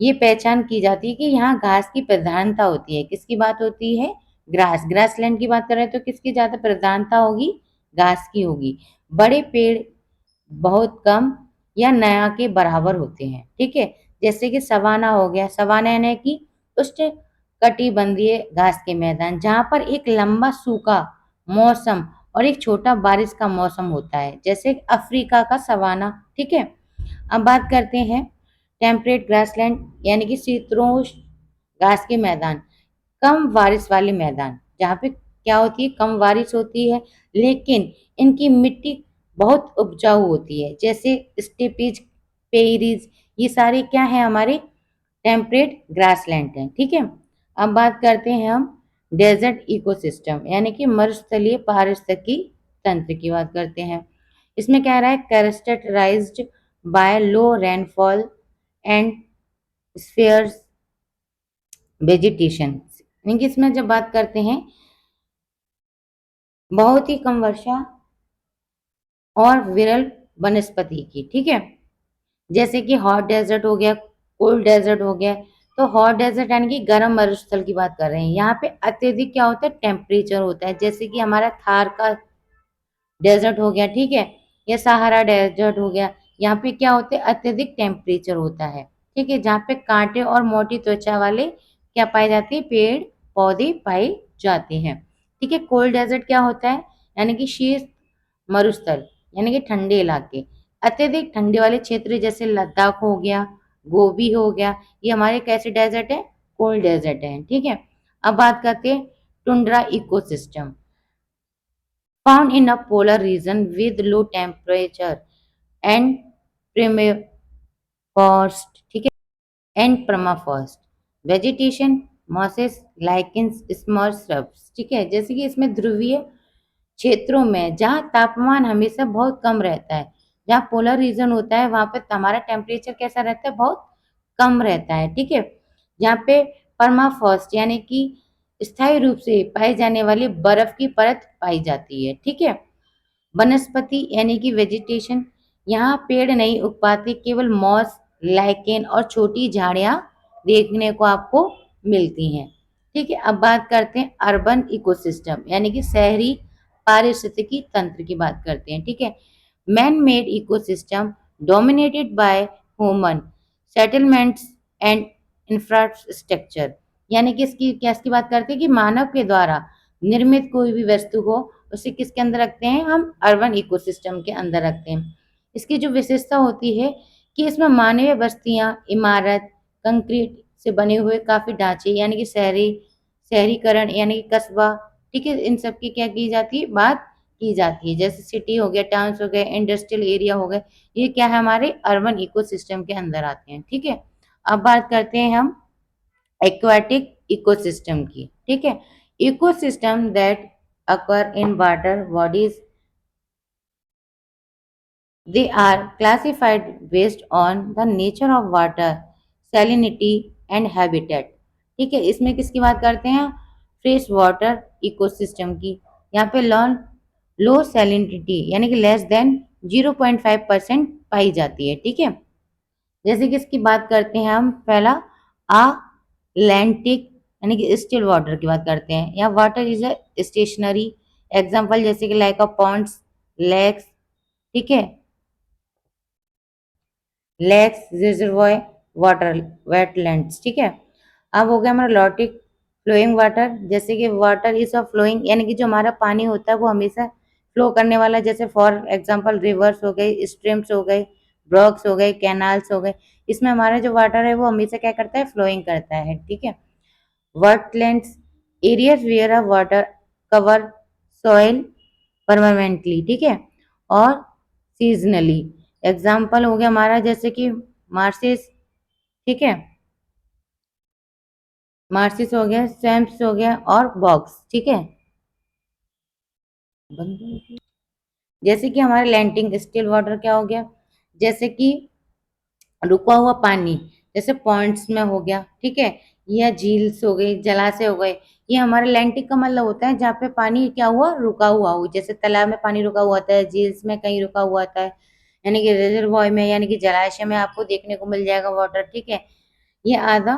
S1: ये पहचान की जाती है कि यहाँ घास की प्रधानता होती है। किसकी बात होती है, ग्रास। ग्रासलैंड की बात करें तो किसकी ज्यादा प्रधानता होगी, घास की होगी। बड़े पेड़ बहुत कम या नया के बराबर होते हैं। ठीक है, जैसे कि सवाना हो गया, सवाना यानी कि उष्ण कटिबंधीय घास के मैदान, जहाँ पर एक लंबा सूखा मौसम और एक छोटा बारिश का मौसम होता है, जैसे अफ्रीका का सवाना। ठीक है, अब बात करते हैं टेम्परेट ग्रासलैंड यानी कि शीतोष्ण घास के मैदान, कम बारिश वाले मैदान, जहाँ पे क्या होती है, कम बारिश होती है, लेकिन इनकी मिट्टी बहुत उपजाऊ होती है, जैसे स्टेपीज, पेरीज, ये सारे क्या है, हमारे टेम्परेट ग्रासलैंड है। ठीक है, अब बात करते हैं हम डेजर्ट इकोसिस्टम यानी कि मरुस्थलीय पारिस्थितिकी तंत्र की बात करते हैं। इसमें क्या रहा है, characterized by low rainfall and sparse vegetation, यानी कि इसमें जब बात करते हैं बहुत ही कम वर्षा और विरल वनस्पति की, ठीक है। जैसे कि हॉट डेजर्ट हो गया, कोल्ड डेजर्ट हो गया। तो हॉट डेजर्ट यानी कि गर्म मरुस्थल की बात कर रहे हैं। यहाँ पे अत्यधिक क्या होता है, टेम्परेचर होता है, जैसे कि हमारा थार का डेजर्ट हो गया, ठीक है, या सहारा डेजर्ट हो गया। यहाँ पे क्या होते हैं, अत्यधिक टेम्परेचर होता है, ठीक है, जहाँ पे कांटे और मोटी त्वचा वाले क्या पाए जाते हैं, पेड़ पौधे पाए जाते हैं, ठीक है। कोल्ड डेजर्ट क्या होता है, यानी कि शीत मरुस्थल, यानी कि ठंडे इलाके, अत्यधिक ठंडे वाले क्षेत्र जैसे लद्दाख हो गया, गोबी हो गया, ये हमारे कैसे डेजर्ट है, कोल्ड डेजर्ट है, ठीक है। अब बात करते हैं tundra ecosystem, found in a polar region with low temperature and permafrost, ठीक है, and permafrost vegetation, mosses, lichens, small shrubs, ठीक है। जैसे कि इसमें ध्रुवीय क्षेत्रों में जहाँ तापमान हमेशा बहुत कम रहता है, जहाँ पोलर रीजन होता है वहां पे हमारा टेम्परेचर कैसा रहता है, बहुत कम रहता है, ठीक है। जहाँ पे परमाफ्रॉस्ट यानी कि स्थायी रूप से पाई जाने वाली बर्फ की परत पाई जाती है, ठीक है। वनस्पति यानी कि वेजिटेशन, यहाँ पेड़ नहीं उग पाते, केवल मॉस, लाइकेन और छोटी झाड़ियां देखने को आपको मिलती हैं, ठीक है। अब बात करते हैं अर्बन इकोसिस्टम, यानी कि शहरी पारिस्थितिकी तंत्र की बात करते हैं, ठीक है। Man made ecosystem dominated by human settlements and infrastructure, यानी कि इसकी क्या इसकी बात करते हैं कि मानव के द्वारा निर्मित कोई भी वस्तु हो उसे किसके अंदर रखते हैं, हम अर्बन इकोसिस्टम के अंदर रखते हैं। इसकी जो विशेषता होती है कि इसमें मानवीय बस्तियां, इमारत, कंक्रीट से बने हुए काफी ढांचे, यानी कि शहरीकरण यानी कि कस्बा, ठीक है, इन सब की क्या की जाती है, बात की जाती है। जैसे सिटी हो गया, टाउन्स हो गए, इंडस्ट्रियल एरिया हो गए, ये क्या है, हमारे अर्बन इकोसिस्टम के अंदर आते हैं, ठीक है। अब बात करते हैं हम एक्वाटिक इकोसिस्टम की, ठीक है। Ecosystem that occur in water bodies, they are classified based on the nature of water, salinity and habitat, ठीक है। इसमें किसकी बात करते हैं, फ्रेश वाटर इकोसिस्टम की। यहाँ पे लो सैलिनिटी यानी कि लेस देन 0.5% पाई जाती है, ठीक है। जैसे कि इसकी बात करते हैं हम, पहला अटलांटिक यानी कि स्टिल वाटर की बात करते हैं, या water is a stationary, example जैसे कि लाइक ऑफ पॉन्ड्स, लेक्स, ठीक है, लेक्स, रिजर्वॉय, वाटर, वेटलैंड्स, ठीक है। अब हो गया हमारा लॉटिक फ्लोइंग वाटर, जैसे कि वाटर इज अ फ्लोइंग यानी कि जो हमारा पानी होता है वो हमेशा फ्लो करने वाला, जैसे फॉर एग्जांपल रिवर्स हो गए, स्ट्रीम्स हो गए, ब्रॉक्स हो गए, कैनाल्स हो गए, इसमें हमारा जो वाटर है वो हमेशा क्या करता है, फ्लोइंग करता है, ठीक है। Wetlands, areas where a water cover soil permanently, ठीक है, और सीजनली, एग्जाम्पल हो गया हमारा जैसे कि मार्सेस, ठीक है, मार्सिस हो गया, स्वैम्प्स हो गया और बॉक्स, ठीक है। जैसे कि हमारे लैंडिंग स्टिल वाटर क्या हो गया, जैसे कि रुका हुआ पानी, जैसे पॉइंट्स में हो गया, ठीक है, या झील्स हो गई, जलाशय हो गए, ये हमारे लैंटिक का मतलब होता है जहाँ पे पानी क्या हुआ, रुका हुआ हो, जैसे तालाब में पानी रुका हुआ होता है, झील्स में कहीं रुका हुआ होता है, यानी कि रिजर्वॉयर में यानी कि जलाशय में आपको देखने को मिल जाएगा वाटर, ठीक है, ये आधा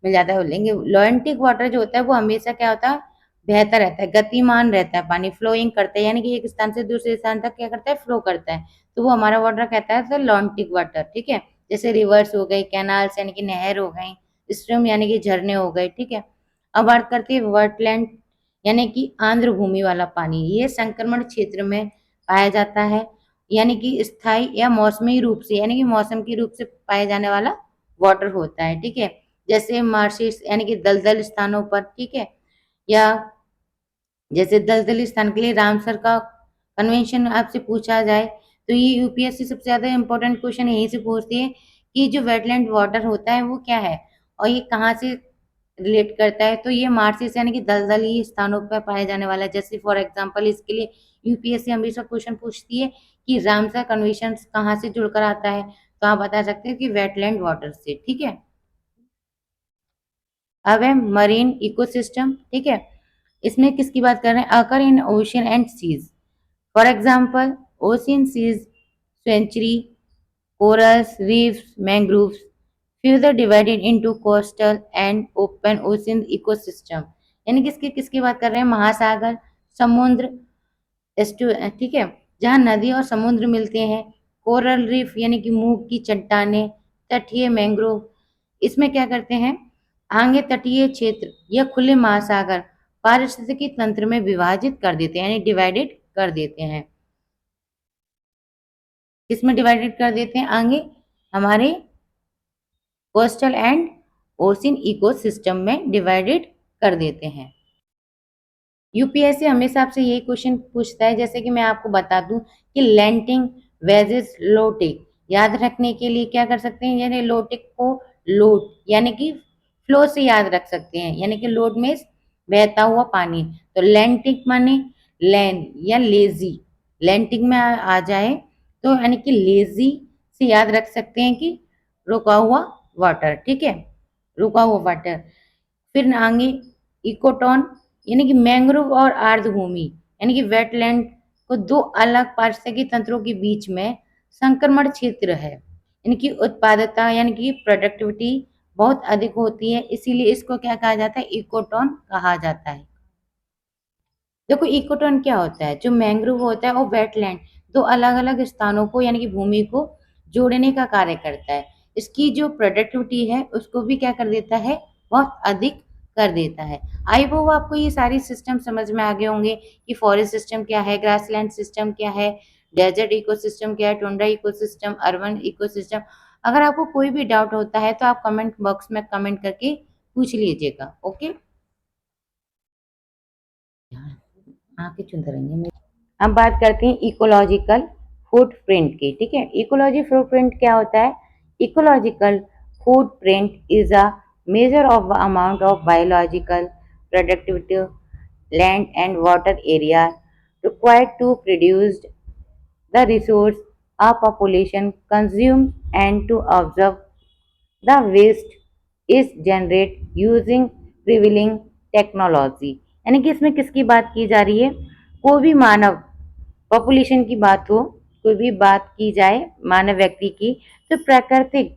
S1: मिल जाता है। लेकिन लॉन्टिक वाटर जो होता है वो हमेशा क्या होता है, बेहतर रहता है, गतिमान रहता है, पानी फ्लोइंग करता है, यानी कि एक स्थान से दूसरे स्थान तक क्या करता है, फ्लो करता है, तो वो हमारा वाटर कहता है लॉन्टिक वाटर, ठीक है। जैसे रिवर्स हो गई, कैनाल्स यानी कि नहर हो गई, स्ट्रीम यानी कि झरने हो गए, ठीक है। अब बात करते हैं वेटलैंड यानी कि आर्द्र भूमि वाला पानी, ये संक्रमण क्षेत्र में पाया जाता है, यानी कि स्थायी या मौसमी रूप से यानी कि मौसम के रूप से पाए जाने वाला वाटर होता है, ठीक है। जैसे मार्शिस यानी कि दलदल स्थानों पर, ठीक है, या जैसे दलदली स्थान के लिए रामसर का कन्वेंशन आपसे पूछा जाए तो ये यूपीएससी सबसे ज्यादा इंपॉर्टेंट क्वेश्चन यहीं से पूछती है कि जो वेटलैंड वाटर होता है वो क्या है और ये कहाँ से रिलेट करता है, तो ये मार्सिस यानी कि दलदली स्थानों पर पाया जाने वाला है। जैसे फॉर एग्जांपल इसके लिए यूपीएससी हमेशा क्वेश्चन पूछती है कि रामसर कन्वेंशन कहाँ से जुड़कर आता है, तो आप बता सकते हैं कि वेटलैंड वाटर से, ठीक है। अब है मरीन इकोसिस्टम, ठीक है। इसमें किसकी बात कर रहे हैं? Occur in ocean and seas, for example ocean seas sanctuary, corals, reefs, mangroves, further divided into coastal and open ocean ecosystem। यानी किसकी किसकी बात कर रहे हैं? महासागर, समुद्र, ठीक है, जहाँ नदी और समुद्र मिलते हैं। कोरल रीफ यानी कि मूंग की चट्टाने, तटीय मैंग्रोव, इसमें क्या करते हैं? आगे तटीय क्षेत्र या खुले महासागर पारिस्थितिकी तंत्र में विभाजित कर देते हैं, यानी डिवाइडेड कर देते हैं। किसमें डिवाइडेड कर देते हैं? आगे हमारे कोस्टल एंड ओशियन इकोसिस्टम में डिवाइडेड कर देते हैं। यूपीएससी हमेशा आपसे यही क्वेश्चन पूछता है, जैसे कि मैं आपको बता दूं कि लैंटिंग वेजिस लोटिक, याद रखने के लिए क्या कर सकते हैं? यानी लोटिक को लोट यानी कि फ्लो से याद रख सकते हैं, यानी कि लोट में बहता हुआ पानी। तो लैंटिक माने लैंड या लेजी, लैंटिक में आ जाए तो यानी कि लेजी से याद रख सकते हैं कि रुका हुआ वाटर, ठीक है, रुका हुआ वाटर। फिर आगे इकोटोन यानी कि मैंग्रोव और आर्द्रभूमि यानी कि वेटलैंड को दो अलग पारिस्थितिकी तंत्रों के बीच में संक्रमण क्षेत्र है। इनकी उत्पादकता यानी कि प्रोडक्टिविटी बहुत अधिक होती है, इसीलिए इसको क्या कहा जाता है? इकोटोन कहा जाता है। देखो इकोटोन क्या होता है? जो मैंग्रोव होता है वो वेटलैंड दो अलग अलग स्थानों को यानी कि भूमि को जोड़ने का कार्य करता है। इसकी जो प्रोडक्टिविटी है उसको भी क्या कर देता है? बहुत अधिक कर देता है। आई होप आपको ये सारी सिस्टम समझ में आ गए होंगे कि फॉरेस्ट सिस्टम क्या है, ग्रासलैंड सिस्टम क्या है, डेजर्ट इकोसिस्टम क्या है, टुंड्रा इकोसिस्टम, अर्बन इकोसिस्टम। अगर आपको कोई भी डाउट होता है तो आप कमेंट बॉक्स में कमेंट करके पूछ लीजिएगा। ओके, आके चुनते रहेंगे। अब बात करते हैं इकोलॉजिकल फुटप्रिंट की, ठीक है। इकोलॉजी फुटप्रिंट क्या होता है? Ecological footprint is a measure of the amount of biological, productive land and water area required to produce the resource a population consumes and to observe the waste is generate using prevailing technology। यानी कि इसमें किसकी बात की जा रही है? कोई भी मानव पॉपुलेशन की बात हो, कोई भी बात की जाए मानव व्यक्ति की, तो प्राकृतिक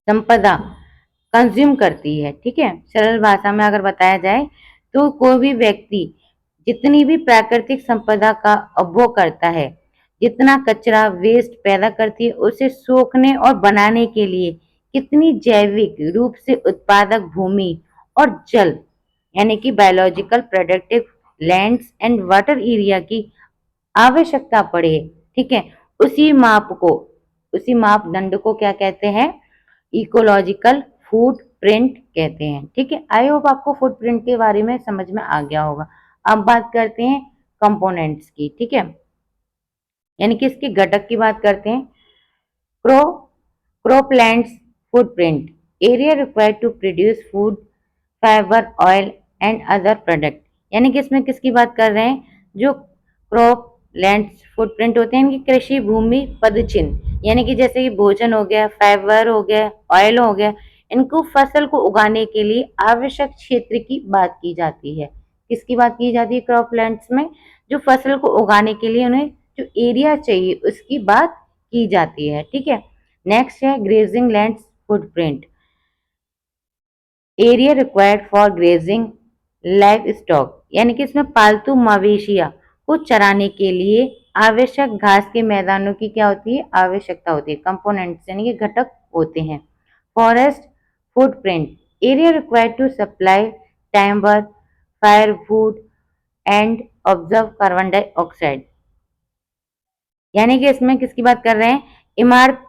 S1: संपदा कंज्यूम करती है, ठीक है। सरल भाषा में अगर बताया जाए तो कोई भी व्यक्ति जितनी भी प्राकृतिक संपदा का उपभोग करता है, जितना कचरा वेस्ट पैदा करती है, उसे सोखने और बनाने के लिए कितनी जैविक रूप से उत्पादक भूमि और जल यानी कि biological productive lands and water area की आवश्यकता पड़े, ठीक है, उसी माप को, उसी मापदंड को क्या कहते हैं? इकोलॉजिकल फुटप्रिंट कहते हैं, ठीक है। आई होप आपको फुटप्रिंट के बारे में समझ में आ गया होगा। अब बात करते हैं कंपोनेंट्स की, ठीक है, यानी कि इसके घटक की बात करते हैं। Crop croplands footprint, area required to produce food, fibre, oil and other product. यानी कि इसमें किसकी बात कर रहे हैं? जो क्रॉप लैंड्स फुटप्रिंट होते हैं, इनकी कृषि भूमि पदचिन्ह, यानी कि जैसे कि भोजन हो गया, फाइबर हो गया, ऑयल हो गया, इनको फसल को उगाने के लिए आवश्यक क्षेत्र की बात की जाती है। किसकी बात की जाती है? क्रॉप लैंड्स में जो फसल को उगाने के लिए उन्हें जो एरिया चाहिए उसकी बात की जाती है, ठीक है। नेक्स्ट है grazing lands footprint, area required for grazing live stock, यानी कि इसमें पालतू मवेशिया को चराने के लिए आवश्यक घास के मैदानों की क्या होती है? आवश्यकता होती है। कंपोनेंट्स यानी कि घटक होते हैं। Forest footprint, area required to supply timber, firewood and observe carbon dioxide, यानी कि इसमें किसकी बात कर रहे हैं? इमारत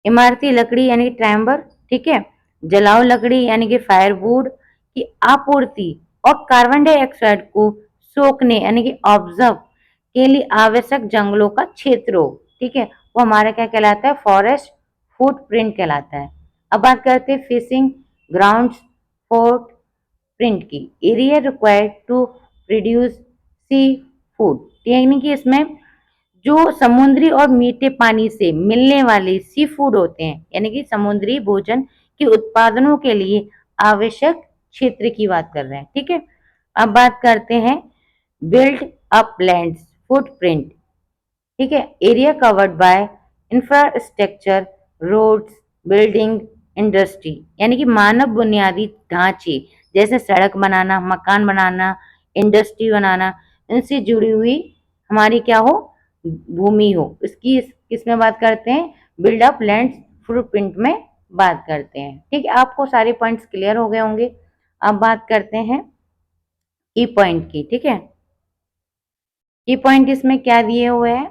S1: इमारती लकड़ी यानी कि टाइम्बर, ठीक है, जलाऊ लकड़ी यानी कि फायरवुड की आपूर्ति और कार्बन डाइऑक्साइड को सोखने यानी कि ऑब्जर्व के लिए आवश्यक जंगलों का क्षेत्र हो, ठीक है, वो हमारा क्या कहलाता है? फॉरेस्ट फुटप्रिंट कहलाता है। अब बात करते हैं फिशिंग ग्राउंड्स फुटप्रिंट की, area required to produce sea food, यानी कि इसमें जो समुद्री और मीठे पानी से मिलने वाले सी फूड होते हैं, यानी कि समुद्री भोजन के उत्पादनों के लिए आवश्यक क्षेत्र की बात कर रहे हैं। ठीक है, अब बात करते हैं बिल्ड अप लैंड्स फुटप्रिंट। ठीक है, area covered by infrastructure, roads, building, industry, यानी कि मानव बुनियादी ढांचे जैसे सड़क बनाना, मकान बनाना, इंडस्ट्री बनाना, इनसे जुड़ी हुई हमारी क्या हो, भूमि हो, इसकी किसमें बात करते हैं, बिल्ड अप लैंड फुटप्रिंट में बात करते हैं। ठीक है, आपको सारे पॉइंट्स क्लियर हो गए होंगे। अब बात करते हैं की पॉइंट की। ठीक है, की पॉइंट इसमें क्या दिए हुए हैं,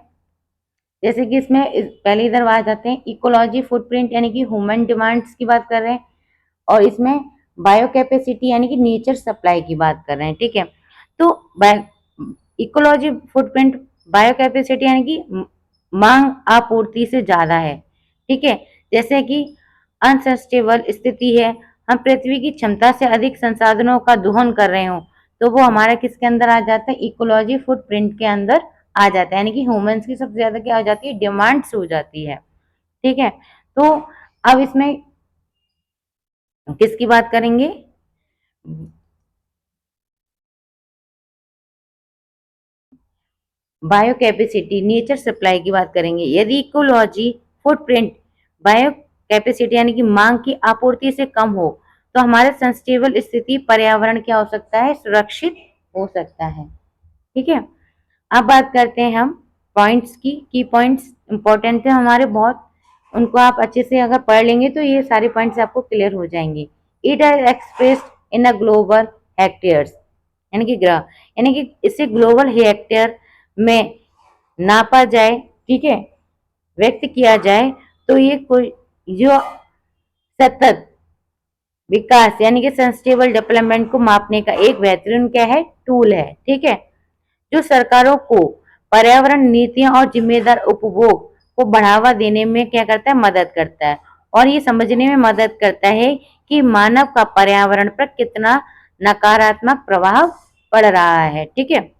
S1: जैसे कि इसमें पहले इधर आ जाते हैं इकोलॉजी फुटप्रिंट, यानी कि ह्यूमन डिमांड्स की बात कर रहे हैं, और इसमें बायो कैपेसिटी यानी कि नेचर सप्लाई की बात कर रहे हैं। ठीक है, तो इकोलॉजी फुटप्रिंट बायो कैपेसिटी यानी कि मांग आपूर्ति से ज्यादा है। ठीक है, जैसे कि अनसस्टेबल स्थिति है, हम पृथ्वी की क्षमता से अधिक संसाधनों का दोहन कर रहे हो, तो वो हमारा किसके अंदर आ जाता है, इकोलॉजी फुटप्रिंट के अंदर आ जाता है, यानी कि ह्यूमंस की सबसे ज्यादा क्या हो जाती है, डिमांड्स हो जाती है। ठीक है, तो अब इसमें किसकी बात करेंगे, बायो कैपेसिटी नेचर सप्लाई की बात करेंगे। यदि इकोलॉजी फुटप्रिंट बायो कैपेसिटी यानी कि मांग की आपूर्ति से कम हो, तो हमारे संस्टेबल स्थिति पर्यावरण क्या हो सकता है, सुरक्षित हो सकता है। ठीक है, अब बात करते हैं हम पॉइंट्स की पॉइंट्स इंपॉर्टेंट है हमारे बहुत, उनको आप अच्छे से अगर पढ़ लेंगे तो ये सारे पॉइंट्स आपको क्लियर हो जाएंगे। It are expressed in a global hectares, यानी कि ग्राह, यानी कि इसे ग्लोबल हेक्टेयर में नापा जाए, ठीक है, व्यक्त किया जाए, तो ये कोई जो सतत विकास यानी कि सस्टेनेबल डेवलपमेंट को मापने का एक बेहतरीन क्या है, टूल है। ठीक है, जो सरकारों को पर्यावरण नीतियां और जिम्मेदार उपभोग को बढ़ावा देने में क्या करता है, मदद करता है, और ये समझने में मदद करता है कि मानव का पर्यावरण पर कितना नकारात्मक प्रभाव पड़ रहा है। ठीक है,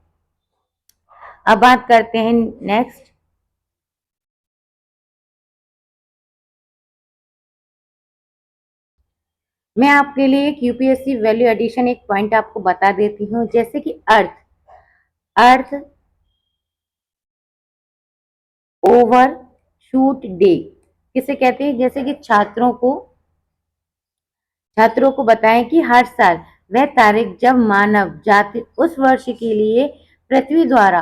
S1: अब बात करते हैं नेक्स्ट, मैं आपके लिए एक यूपीएससी वैल्यू एडिशन एक पॉइंट आपको बता देती हूँ, जैसे कि अर्थ अर्थ ओवर शूट डे किसे कहते हैं, जैसे कि छात्रों को बताएं कि हर साल वह तारीख जब मानव जाति उस वर्ष के लिए पृथ्वी द्वारा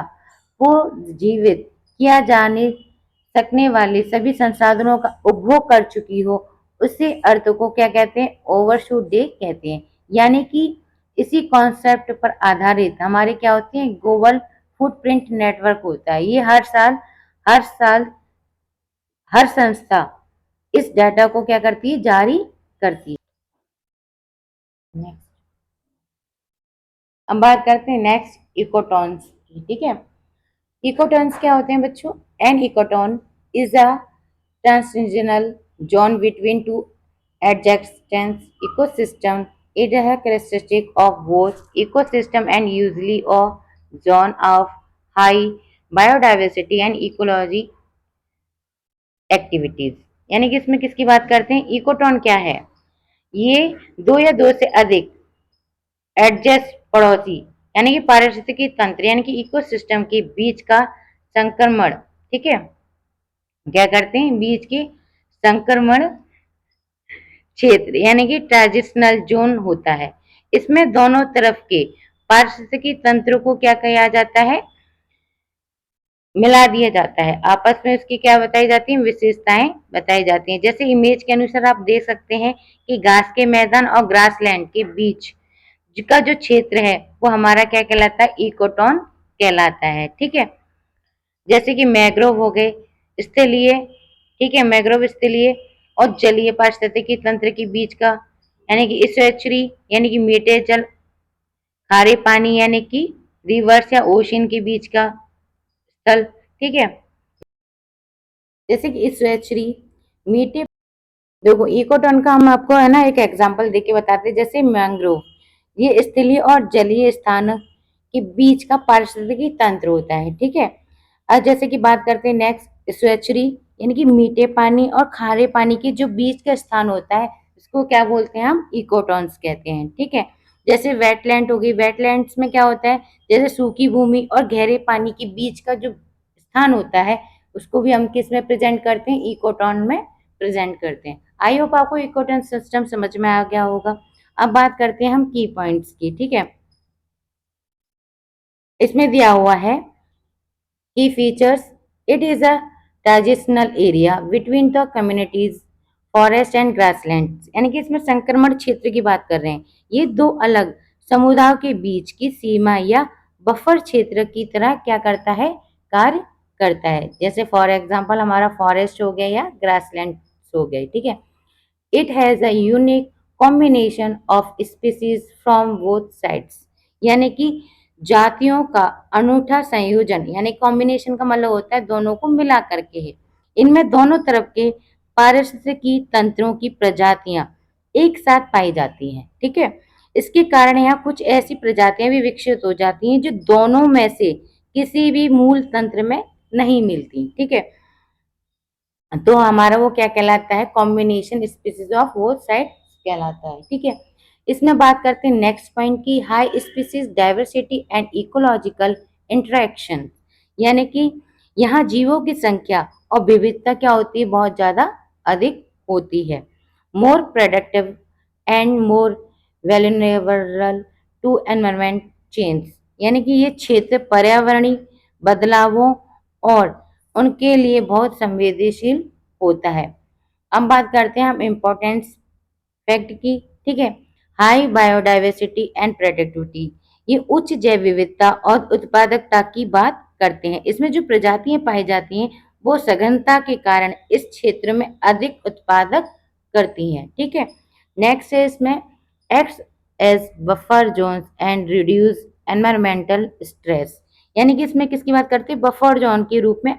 S1: पुनर्जीवित किया जाने सकने वाले सभी संसाधनों का उपभोग कर चुकी हो, उसे अर्थ को क्या कहते हैं, ओवरशूट डे कहते हैं। यानी कि इसी कॉन्सेप्ट पर आधारित हमारे क्या होते हैं, ग्लोबल फुटप्रिंट नेटवर्क होता है। ये हर साल हर संस्था इस डाटा को क्या करती है, जारी करती है। अब बात करते हैं नेक्स्ट इकोटॉन्स की। ठीक है, इकोटॉन्स क्या होते हैं बच्चों, an ecotone is a transitional zone between two adjacent ecosystem. It is a characteristic of both ecosystem and usually a zone of high biodiversity and ecology activities. यानी कि इसमें किसकी बात करते हैं, इकोटॉन क्या है, ये दो या दो से अधिक एडजस्ट पड़ोसी यानी कि पारिस्थितिकी तंत्र यानी कि इकोसिस्टम के बीच का संक्रमण, ठीक है, क्या करते हैं, बीच के संक्रमण क्षेत्र यानी कि ट्रांजिशनल जोन होता है। इसमें दोनों तरफ के पारिस्थितिकी तंत्र को क्या कहा जाता है, मिला दिया जाता है, आपस में उसकी क्या बताई जाती है, विशेषताएं बताई जाती हैं। जैसे इमेज के अनुसार आप देख सकते हैं कि घास के मैदान और ग्रासलैंड के बीच का जो क्षेत्र है वो हमारा क्या कहलाता है, इकोटॉन कहलाता है। ठीक है, जैसे कि मैग्रोव हो गए स्थलीय, ठीक है, मैग्रोव स्थलीय और जलीय पारिस्थितिकी तंत्र के बीच का, यानी कि स्वेच्छरी यानी कि मीठे जल, खारे पानी यानी कि रिवर्स या ओशन के बीच का स्थल। ठीक है, जैसे कि स्वेच्छरी मीठे, देखो इकोटॉन का हम आपको है ना एक एग्जांपल देके बताते हैं, जैसे मैंग्रोव ये स्थलीय और जलीय स्थान के बीच का पारिस्थितिकी तंत्र होता है। ठीक है, जैसे कि बात करते हैं नेक्स्ट स्वेचरी, यानी कि मीठे पानी और खारे पानी के जो बीच का स्थान होता है उसको क्या बोलते हैं, हम इकोटॉन्स कहते हैं। ठीक है, जैसे वेटलैंड हो गई, वेटलैंड्स में क्या होता है, जैसे सूखी भूमि और गहरे पानी के बीच का जो स्थान होता है उसको भी हम किस में प्रेजेंट करते हैं, इकोटॉन में प्रेजेंट करते हैं। आई होप आपको इकोटॉन सिस्टम समझ में आ गया होगा। अब बात करते हैं हम की पॉइंट्स की। ठीक है, इसमें दिया हुआ है Key features: it is a transitional area between the communities, forest and grasslands। यानी कि इसमें संक्रमण क्षेत्र की बात कर रहे हैं। ये दो अलग समुदायों के बीच की सीमा या बफर क्षेत्र की तरह क्या करता है, कार्य करता है। जैसे फॉर एग्जांपल हमारा फॉरेस्ट हो गया या ग्रासलैंड हो गए। ठीक है, it has a unique combination of species from both sides, यानी कि जातियों का अनूठा संयोजन, यानी कॉम्बिनेशन का मतलब होता है दोनों को मिला करके है। इनमें दोनों तरफ के पारिस्थितिकी तंत्रों की प्रजातियां एक साथ पाई जाती हैं। ठीक है, इसके कारण यहाँ कुछ ऐसी प्रजातियां भी विकसित हो जाती हैं जो दोनों में से किसी भी मूल तंत्र में नहीं मिलती। ठीक है, तो हमारा वो क्या कहलाता है, कॉम्बिनेशन स्पीसीज ऑफ वो साइड कहलाता है। ठीक है, इसमें बात करते हैं नेक्स्ट पॉइंट की high species diversity and ecological interaction, यानी कि यहाँ जीवों की संख्या और विविधता क्या होती है, बहुत ज्यादा अधिक होती है। More productive and more vulnerable to environment change, यानी कि ये क्षेत्र पर्यावरणीय बदलावों और उनके लिए बहुत संवेदनशील होता है। अब बात करते हैं हम इम्पोर्टेंस फैक्ट की। ठीक है, हाई बायोडाइवर्सिटी एंड प्रोडक्टिविटी, ये उच्च जैव विविधता और उत्पादकता की बात करते हैं। इसमें जो प्रजातियां पाई जाती हैं वो सघनता के कारण इस क्षेत्र में अधिक उत्पादक करती हैं। ठीक है, नेक्स्ट है इसमें act as buffer zone and reduce environmental stress, यानी कि इसमें किसकी बात करते हैं, बफर जोन के रूप में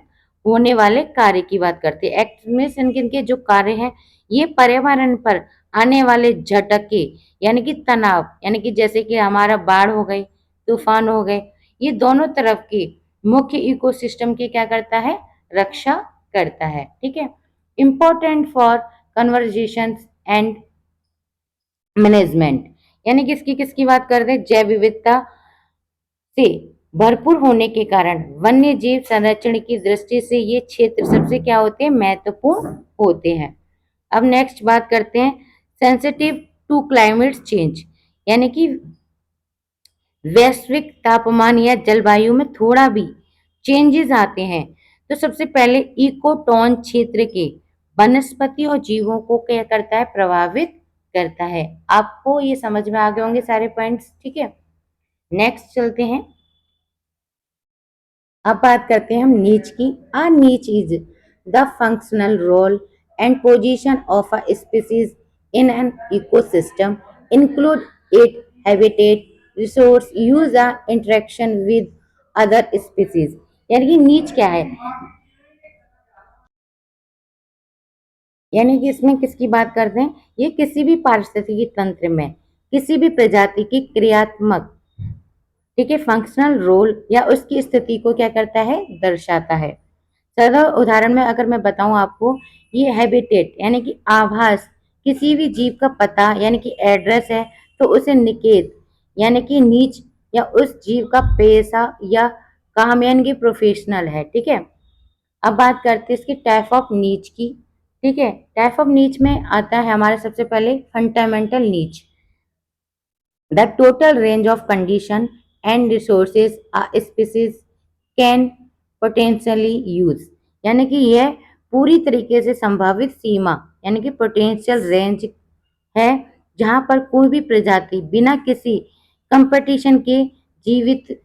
S1: होने वाले कार्य की बात करते हैं। एक्ट में किन के जो कार्य हैं, ये पर्यावरण पर आने वाले झटके यानी कि तनाव, यानी कि जैसे कि हमारा बाढ़ हो गई, तूफान हो गए, ये दोनों तरफ की मुख्य इकोसिस्टम की क्या करता है, रक्षा करता है। ठीक है, important for conversation and management, यानी कि इसकी किसकी बात करते हैं, जैव विविधता से भरपूर होने के कारण वन्य जीव संरक्षण की दृष्टि से ये क्षेत्र सबसे क्या होते हैं, महत्वपूर्ण होते हैं। अब नेक्स्ट बात करते हैं सेंसिटिव टू क्लाइमेट चेंज, यानी कि वैश्विक तापमान या जलवायु में थोड़ा भी चेंजेस आते हैं तो सबसे पहले इकोटोन क्षेत्र के वनस्पति और जीवों को क्या करता है, प्रभावित करता है। आपको ये समझ में आ गए होंगे सारे पॉइंट्स। ठीक है, नेक्स्ट चलते हैं। अब बात करते हैं हम नीच की। A niche is the functional role and position of a species in an ecosystem include it habitat resource use a interaction with other species, यानी कि नीच क्या है, यानी कि इसमें किसकी बात करते हैं, ये किसी भी पारिस्थितिकी तंत्र में किसी भी प्रजाति की क्रियात्मक, ठीक है, फंक्शनल रोल या उसकी स्थिति को क्या करता है, दर्शाता है। सरल उदाहरण में अगर मैं बताऊं आपको, ये हैबिटेट यानी कि आभास, किसी भी जीव का पता यानी कि एड्रेस है, तो उसे निकेत यानी कि नीच या उस जीव का पेशा या काम यानी कि प्रोफेशनल है। ठीक है, अब बात करते हैं इसकी टाइप ऑफ नीच की। ठीक है, टाइप ऑफ नीच में आता है हमारे सबसे पहले फंडामेंटल नीच, the total range of condition and resources a species can potentially use, यानी कि यह पूरी तरीके से संभावित सीमा यानी कि पोटेंशियल रेंज है जहां पर कोई भी प्रजाति बिना किसी कंपटीशन के जीवित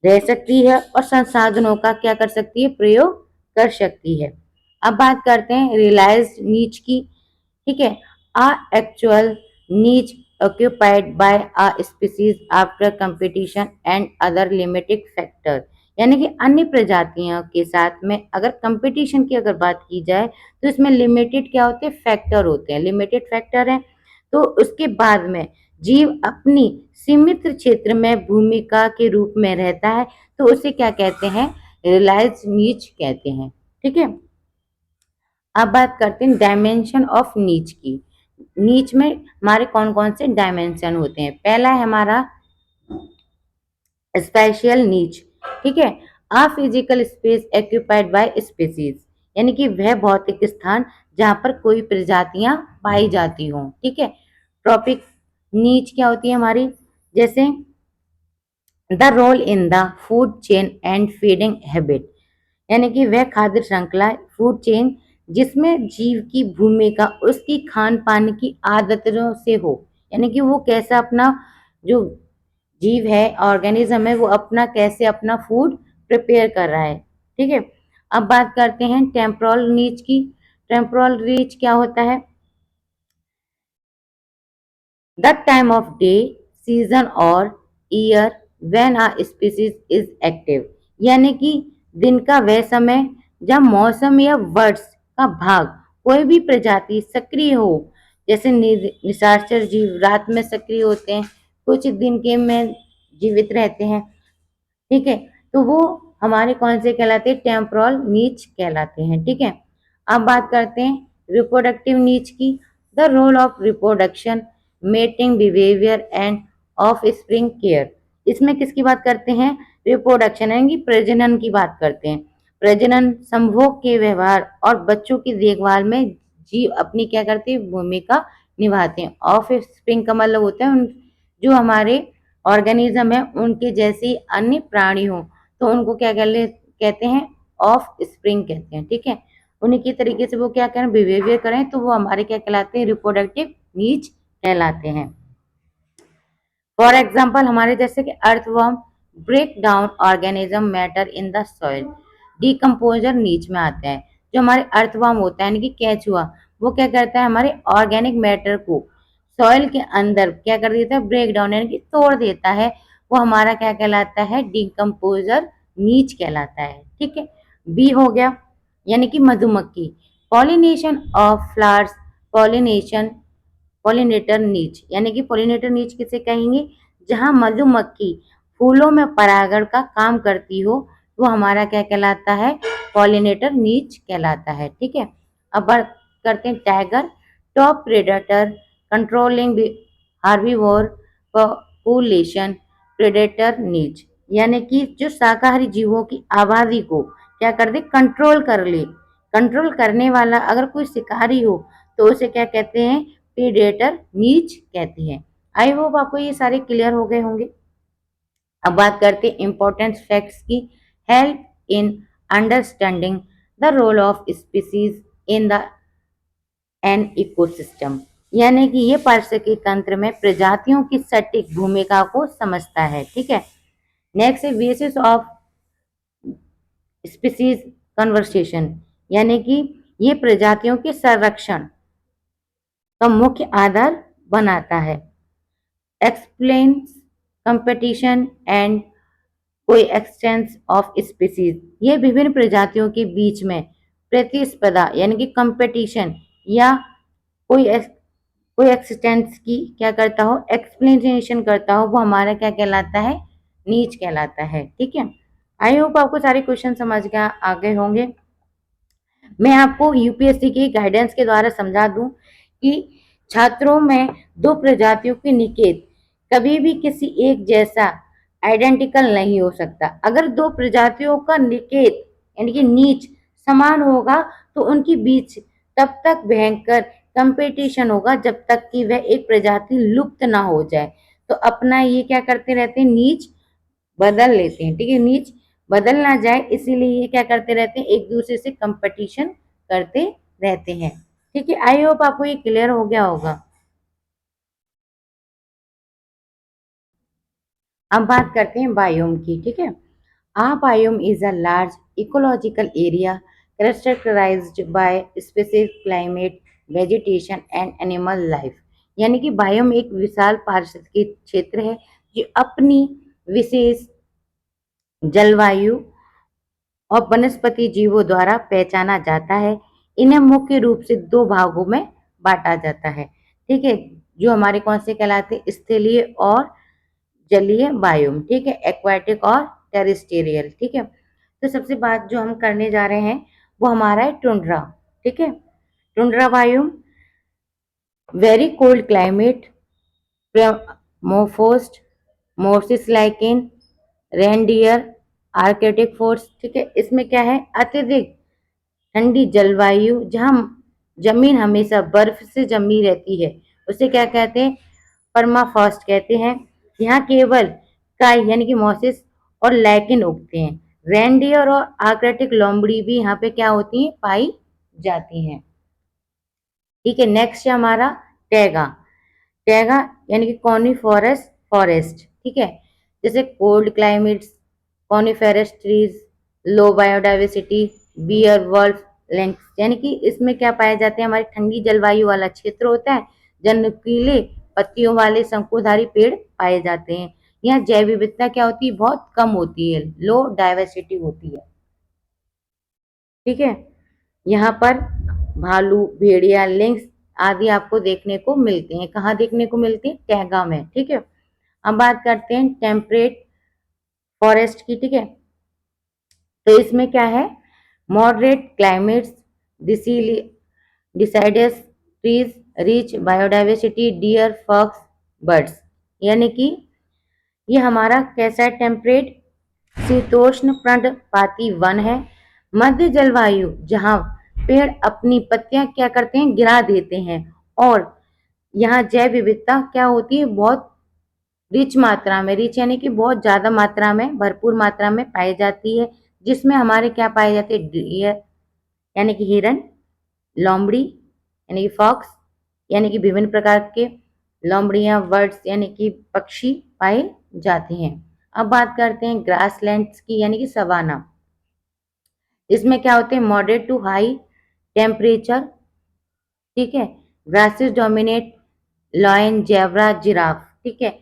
S1: रह सकती है और संसाधनों का क्या कर सकती है, प्रयोग कर सकती है। अब बात करते हैं रियलाइज्ड नीच की। ठीक है, आ एक्चुअल नीच occupied by a species after competition and other limiting factor, यानी कि अन्य प्रजातियों के साथ में अगर कंपटीशन की अगर बात की जाए तो इसमें लिमिटेड क्या होते हैं, फैक्टर होते हैं, लिमिटेड फैक्टर है। तो उसके बाद में जीव अपनी सीमित क्षेत्र में भूमिका के रूप में रहता है तो उसे क्या कहते हैं, रिलाइज नीच कहते हैं। ठीक है, अब बात करते हैं डायमेंशन ऑफ नीच की। नीच में हमारे कौन कौन से डायमेंशन होते हैं। पहला है हमारा स्पेशियल नीच। ठीक है, a physical space occupied by species, यानी कि वह भौतिक स्थान जहां पर कोई प्रजातियां पाई जाती हों। ठीक है, ट्रॉपिक नीच क्या होती है हमारी, जैसे the role in the food chain and feeding habit, यानी कि वह खाद्य श्रृंखला फूड चेन जिसमें जीव की भूमिका उसकी खान पान की आदतों से हो, यानी कि वो कैसा अपना जो जीव है ऑर्गेनिज्म है वो अपना कैसे अपना फूड प्रिपेयर कर रहा है। ठीक है, अब बात करते हैं टेम्पोरल नीच की। टेम्पोरल रीच क्या होता है, the time of day, season और year when a species is active, यानी कि दिन का वह समय जब मौसम या वर्ष का भाग कोई भी प्रजाति सक्रिय हो। जैसे निशाचर जीव रात में सक्रिय होते हैं, कुछ दिन के में जीवित रहते हैं। ठीक है, तो वो हमारे कौन से कहलाते हैं, टेम्पोरल नीच कहलाते हैं। ठीक है, अब बात करते हैं रिप्रोडक्टिव नीच की। The role of reproduction, mating behaviour and offspring care, इसमें किसकी बात करते हैं, रिप्रोडक्शन यानी कि प्रजनन की बात करते हैं। प्रजनन, संभोग के व्यवहार और बच्चों की देखभाल में जीव अपनी क्या करते हैं, भूमिका निभाते हैं। ऑफ स्प्रिंग का मतलब होता है जो हमारे ऑर्गेनिज्म है उनके जैसे अन्य प्राणी हो तो उनको क्या कहते हैं, ऑफ स्प्रिंग कहते हैं। ठीक है, उन्हीं की तरीके से वो क्या करें, बिहेवियर करें तो वो हमारे क्या कहलाते हैं, रिप्रोडक्टिव नीच कहलाते हैं। फॉर एग्जाम्पल हमारे जैसे कि earthworm break down organism matter in the soil, decomposer niche में आता है। जो हमारे अर्थवर्म होता है यानी कि केंचुआ, वो क्या करता है, हमारे ऑर्गेनिक मैटर को सॉइल के अंदर क्या कर देता है, ब्रेक डाउन यानी कि तोड़ देता है। वो हमारा क्या कहलाता है, डिकम्पोजर नीच कहलाता है। ठीक है, बी हो गया यानी कि मधुमक्खी, pollination of flowers, pollination pollinator नीच, यानी कि पॉलिनेटर नीच किसे कहेंगे, जहां मधुमक्खी फूलों में परागण का काम करती हो वो हमारा क्या कहलाता है, पॉलिनेटर नीच कहलाता है। ठीक है, अब बात करते हैं tiger, top predator controlling herbivore population, predator नीच, यानी कि जो शाकाहारी जीवों की आबादी को क्या कर दे, कंट्रोल कर ले। कंट्रोल करने वाला अगर कोई शिकारी हो तो उसे क्या कहते हैं, प्रीडेटर नीच कहते हैं। आई होप आपको ये सारे क्लियर हो गए होंगे। अब बात करते हैं इंपॉर्टेंट फैक्ट्स की। Help in understanding the role of species in the an ecosystem, यानी कि ये पारिस्थितिकी तंत्र में प्रजातियों की सटीक भूमिका को समझता है। ठीक है, नेक्स्ट है बेसिस ऑफ स्पीसीज कन्वर्सेशन, यानी कि ये प्रजातियों के संरक्षण का मुख्य आधार बनाता है। Explains competition and coexistence of species, ये विभिन्न प्रजातियों के बीच में प्रतिस्पर्धा यानी कि कंपटीशन या कोई कोएक्सिस्टेंस की क्या करता हो, एक्सप्लेनेशन करता हो, वो हमारा क्या कहलाता है, नीच कहलाता है। ठीक है, आई होप आपको सारे क्वेश्चन समझ गए आ गए होंगे। मैं आपको यूपीएससी के गाइडेंस के द्वारा समझा दूं कि छात्रों में दो प्रजातियों के निकेत कभी भी किसी एक जैसा आइडेंटिकल नहीं हो सकता। अगर दो प्रजातियों का निकेत यानी कि नीच समान होगा तो उनके बीच तब तक भयंकर कंपटीशन होगा जब तक कि वह एक प्रजाति लुप्त ना हो जाए। तो अपना ये क्या करते रहते हैं, नीच बदल लेते हैं। ठीक है, नीच बदल ना जाए इसीलिए ये क्या करते रहते हैं, एक दूसरे से कंपटीशन करते रहते हैं। ठीक है, आई होप आपको ये क्लियर हो गया होगा। अब बात करते हैं बायोम की। ठीक है, a biome is a large ecological area characterized by specific climate, vegetation and animal life, यानी कि बायोम एक विशाल पारिस्थितिकी क्षेत्र है जो अपनी विशेष जलवायु और वनस्पति जीवों द्वारा पहचाना जाता है। इन्हें मुख्य रूप से दो भागों में बांटा जाता है। ठीक है, जो हमारे कौन से कहलाते हैं, स्थलीय और जलीय बायोम। ठीक है, एक्वाटिक और टेरेस्टेरियल। ठीक है, तो सबसे बात जो हम करने जा रहे हैं वो हमारा है टुंड्रा। ठीक है, tundra biome, very cold climate, permafrost, mosses lichen, reindeer, arctic fox. ठीक है, इसमें क्या है, अत्यधिक ठंडी जलवायु जहाँ जमीन हमेशा बर्फ से जमी रहती है, उसे क्या कहते हैं, परमाफ्रॉस्ट कहते हैं। यहाँ केवल काई यानी कि मोसिस और लैकिन उगते हैं। रेनडियर और आर्कटिक लोमड़ी भी यहाँ पे क्या होती हैं, पाई जाती हैं। ठीक है, नेक्स्ट है हमारा टैगा। टैगा यानी कि कॉनिफोरस फॉरेस्ट। ठीक है, जैसे कोल्ड क्लाइमेट्स, कॉनिफेरस ट्रीज, लो बायोडाइवर्सिटी, बियर वॉल्फ लेंक्स, यानी कि इसमें क्या पाए जाते हैं, हमारी ठंडी जलवायु वाला क्षेत्र होता है, जहाँ नुकीले पत्तियों वाले शंकुधारी पेड़ पाए जाते हैं। यहाँ जैव विविधता क्या होती है, बहुत कम होती है, लो डाइवर्सिटी होती है। ठीक है, यहाँ पर भालू, भेड़िया, लिंक्स आदि आपको देखने को मिलते हैं। कहाँ देखने को मिलते हैं, टैगा में। ठीक है, अब बात करते हैं टेम्परेट फॉरेस्ट की। ठीक है, तो इसमें क्या है, moderate climates, deciduous trees, rich biodiversity, deer, fox, birds, यानी कि ये हमारा कैसा है, टेम्परेट शीतोष्ण पर्णपाती वन है। मध्य जलवायु जहाँ पेड़ अपनी पत्तियां क्या करते हैं, गिरा देते हैं, और यहाँ जैव विविधता क्या होती है, बहुत रिच मात्रा में, रिच यानी कि बहुत ज्यादा मात्रा में, भरपूर मात्रा में पाई जाती है। जिसमें हमारे क्या पाए जाते हैं, डियर यानी कि हिरन, लोमड़ी यानी कि फॉक्स, यानी कि विभिन्न प्रकार के लोमड़ियां, बर्ड्स यानी कि पक्षी पाए जाते हैं। अब बात करते हैं ग्रासलैंड्स की, यानी कि सवाना। इसमें क्या होते हैं, मॉडरेट टू हाई टेम्परेचर। ठीक है, grasses dominate lion, zebra, giraffe. ठीक है,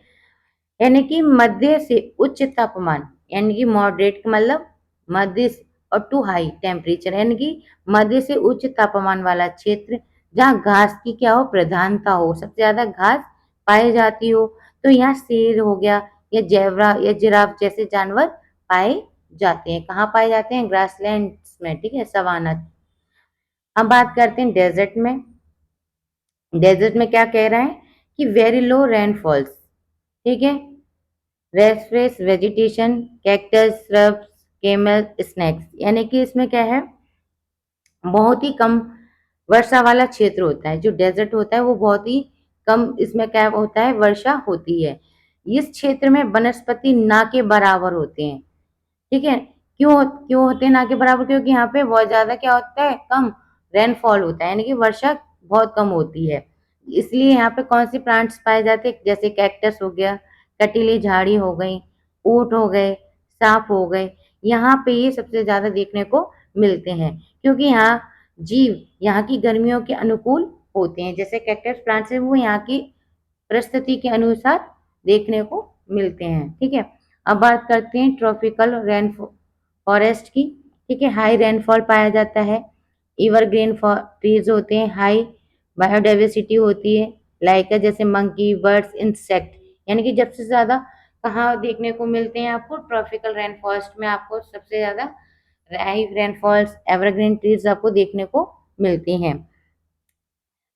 S1: यानी कि मध्य से उच्च तापमान, यानी कि मॉडरेट मतलब मध्य और टू हाई टेम्परेचर, यानी कि मध्य से उच्च तापमान वाला क्षेत्र, जहाँ घास की क्या हो, प्रधानता हो, सबसे ज्यादा घास पाई जाती हो। तो यहाँ शेर हो गया, या जेब्रा या जिराफ जैसे जानवर पाए जाते हैं। कहाँ पाए जाते हैं, ग्रासलैंड्स में। ठीक है, सवाना। अब बात करते हैं डेजर्ट में। डेजर्ट में क्या कह रहा है कि वेरी लो रेनफॉल्स। ठीक है, restricted vegetation, cactus, shrubs, camel, snakes, यानी कि इसमें क्या है, बहुत ही कम वर्षा वाला क्षेत्र होता है। जो डेजर्ट होता है वो बहुत ही कम, इसमें क्या होता है, वर्षा होती है। इस क्षेत्र में वनस्पति ना के बराबर होते हैं। ठीक है, क्यों क्यों होते हैं ना के बराबर, क्योंकि यहाँ पे बहुत ज्यादा क्या होता है, कम रेनफॉल होता है, यानी कि वर्षा बहुत कम होती है। इसलिए यहाँ पे कौन सी प्लांट्स पाए जाते हैं, जैसे कैक्टस हो गया, कटीली झाड़ी हो गई, ऊंट हो गए, सांप हो गए, यहाँ पे ये सबसे ज्यादा देखने को मिलते हैं, क्योंकि यहाँ जीव यहाँ की गर्मियों के अनुकूल होते हैं। जैसे कैक्टस प्लांट्स है वो यहाँ की परिस्थिति के अनुसार देखने को मिलते हैं। ठीक है, अब बात करते हैं ट्रॉपिकल रेन फॉरेस्ट की। ठीक है, हाई रेनफॉल पाया जाता है, एवरग्रीन ट्रीज होते हैं, हाई बायोडाइवर्सिटी होती है, लाइक जैसे मंकी, बर्ड्स, इंसेक्ट, यानी कि सबसे ज्यादा कहाँ देखने को मिलते हैं आपको, ट्रॉपिकल रेन फॉरेस्ट में आपको सबसे ज्यादा हाई रेनफॉल्स, एवरग्रीन ट्रीज आपको देखने को मिलती हैं।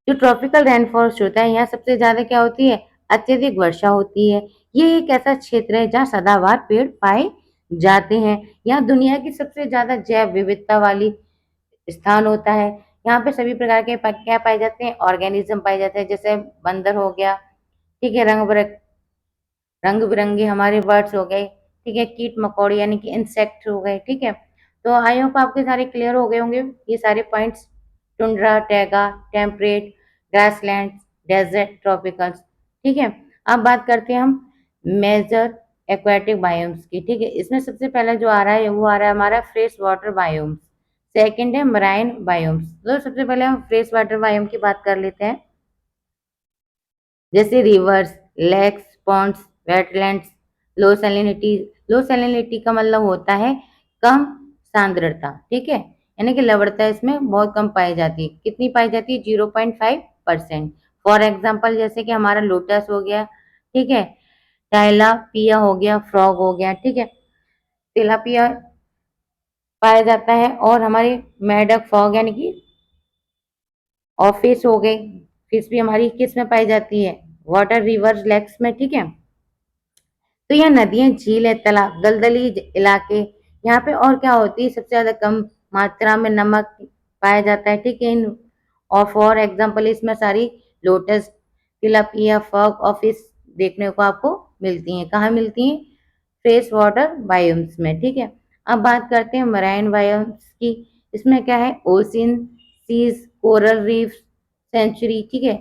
S1: जो ट्रॉपिकल रेन फॉरेस्ट होता है, यहाँ सबसे ज्यादा क्या होती है, अत्यधिक वर्षा होती है। ये एक ऐसा क्षेत्र है जहाँ सदाबहार पेड़ पाए जाते हैं। यहाँ दुनिया की सबसे ज्यादा जैव विविधता वाली स्थान होता है। यहाँ पे सभी प्रकार के क्या पाए जाते हैं, ऑर्गेनिज्म पाए जाते हैं, जैसे बंदर हो गया। ठीक है, रंग बिरंगे हमारे बर्ड्स हो गए। ठीक है, कीट मकोड़े यानी कि इंसेक्ट हो गए। ठीक है, तो आई होप आपके सारे क्लियर हो गए होंगे ये सारे points, tundra, taiga, temperate, grassland, desert, tropicals. ठीक है, अब बात करते हैं हम मेजर एक्वाटिक बायोम्स की। ठीक है, इसमें सबसे पहला जो आ रहा है वो आ रहा है हमारा फ्रेश वाटर बायोम्स, सेकंड है मराइन बायोम्स। तो सबसे पहले हम फ्रेश वाटर बायोम की बात कर लेते हैं, जैसे रिवर्स, लेक्स, पॉन्ड्स, वेटलैंड्स, लो सैलिनिटी। लो सैलिनिटी का मतलब होता है कम सांद्रता। ठीक है, यानी कि लवणता इसमें बहुत कम पाई जाती है। कितनी पाई जाती है, 0.5%। फॉर एग्जाम्पल जैसे कि हमारा लोटस हो गया। ठीक है, टाइलापिया हो गया, फ्रॉग हो गया। ठीक है, तिलापिया पाया जाता है। और हमारे मेडक फॉग यानी कि और फिश हो गई, फिश भी हमारी किस में पाई जाती है, वाटर रिवर्स लेक्स में, ठीक है। तो यह नदियां, झील है, तालाब, दलदली इलाके, यहाँ पे और क्या होती है, सबसे ज्यादा कम मात्रा में नमक पाया जाता है, ठीक है। इन और फॉर एग्जाम्पल इसमें सारी लोटस, तिलापिया, फॉग और फिश देखने को आपको मिलती हैं। कहाँ मिलती हैं? फ्रेश वाटर बायोम्स में, ठीक है। अब बात करते हैं मराइन बायोम्स की। इसमें क्या है? Ocean, seas, coral reef, estuary, ठीक है।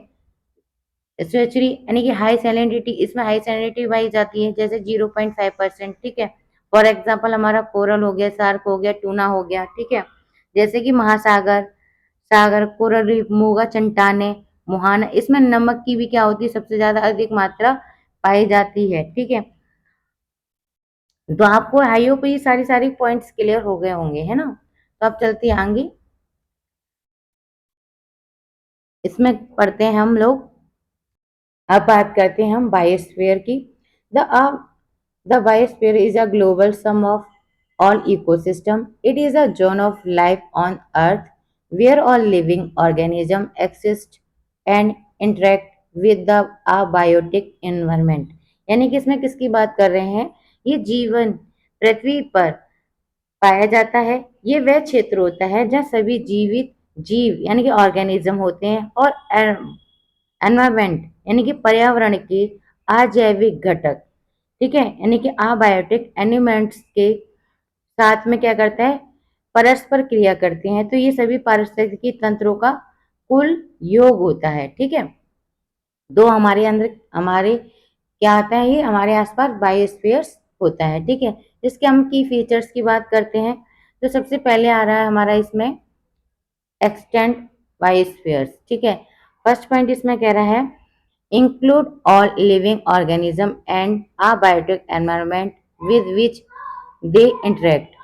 S1: स्वेचुरी यानी कि हाई सैलिनिटी, इसमें हाई सैलिनिटी पाई जाती है, जैसे 0.5%, ठीक है। फॉर एग्जाम्पल हमारा कोरल हो गया, सार्क हो गया, टूना हो गया, ठीक है। जैसे कि महासागर, सागर, कोरल रीफ, मूंगा, चट्टाने, मुहाना, इसमें नमक की भी क्या होती है, सबसे ज्यादा अधिक मात्रा पाई जाती है, ठीक है। तो आपको आई होप ये सारी सारी पॉइंट्स क्लियर हो गए होंगे, है ना। तो अब चलते हैं आगे, इसमें पढ़ते हैं हम लोग। अब बात करते हैं हम बायोस्फीयर की। The the biosphere is a global sum of all ecosystem. It is a zone of life on earth where all living organisms exist and interact with the abiotic environment. यानी कि इसमें किसकी बात कर रहे हैं? ये जीवन पृथ्वी पर पाया जाता है। ये वह क्षेत्र होता है जहाँ सभी जीवित जीव यानी कि ऑर्गेनिज्म होते हैं, और एनवायरमेंट यानी कि पर्यावरण के अजैविक घटक, ठीक है, यानी कि अबायोटिक एलिमेंट्स के साथ में क्या करता है? परस्पर क्रिया करते हैं। तो ये सभी पारिस्थितिकी तंत्रों का कुल योग होता है, ठीक है। दो हमारे अंदर हमारे क्या आता है? ये हमारे आसपास बायोस्फीयर्स होता है, ठीक है। इसके हम की फीचर्स की बात करते हैं, तो सबसे पहले आ रहा है हमारा इसमें एक्सटेंट बायोस्फीयर्स, ठीक है। फर्स्ट पॉइंट इसमें कह रहा है include all living organism and abiotic environment with which they interact.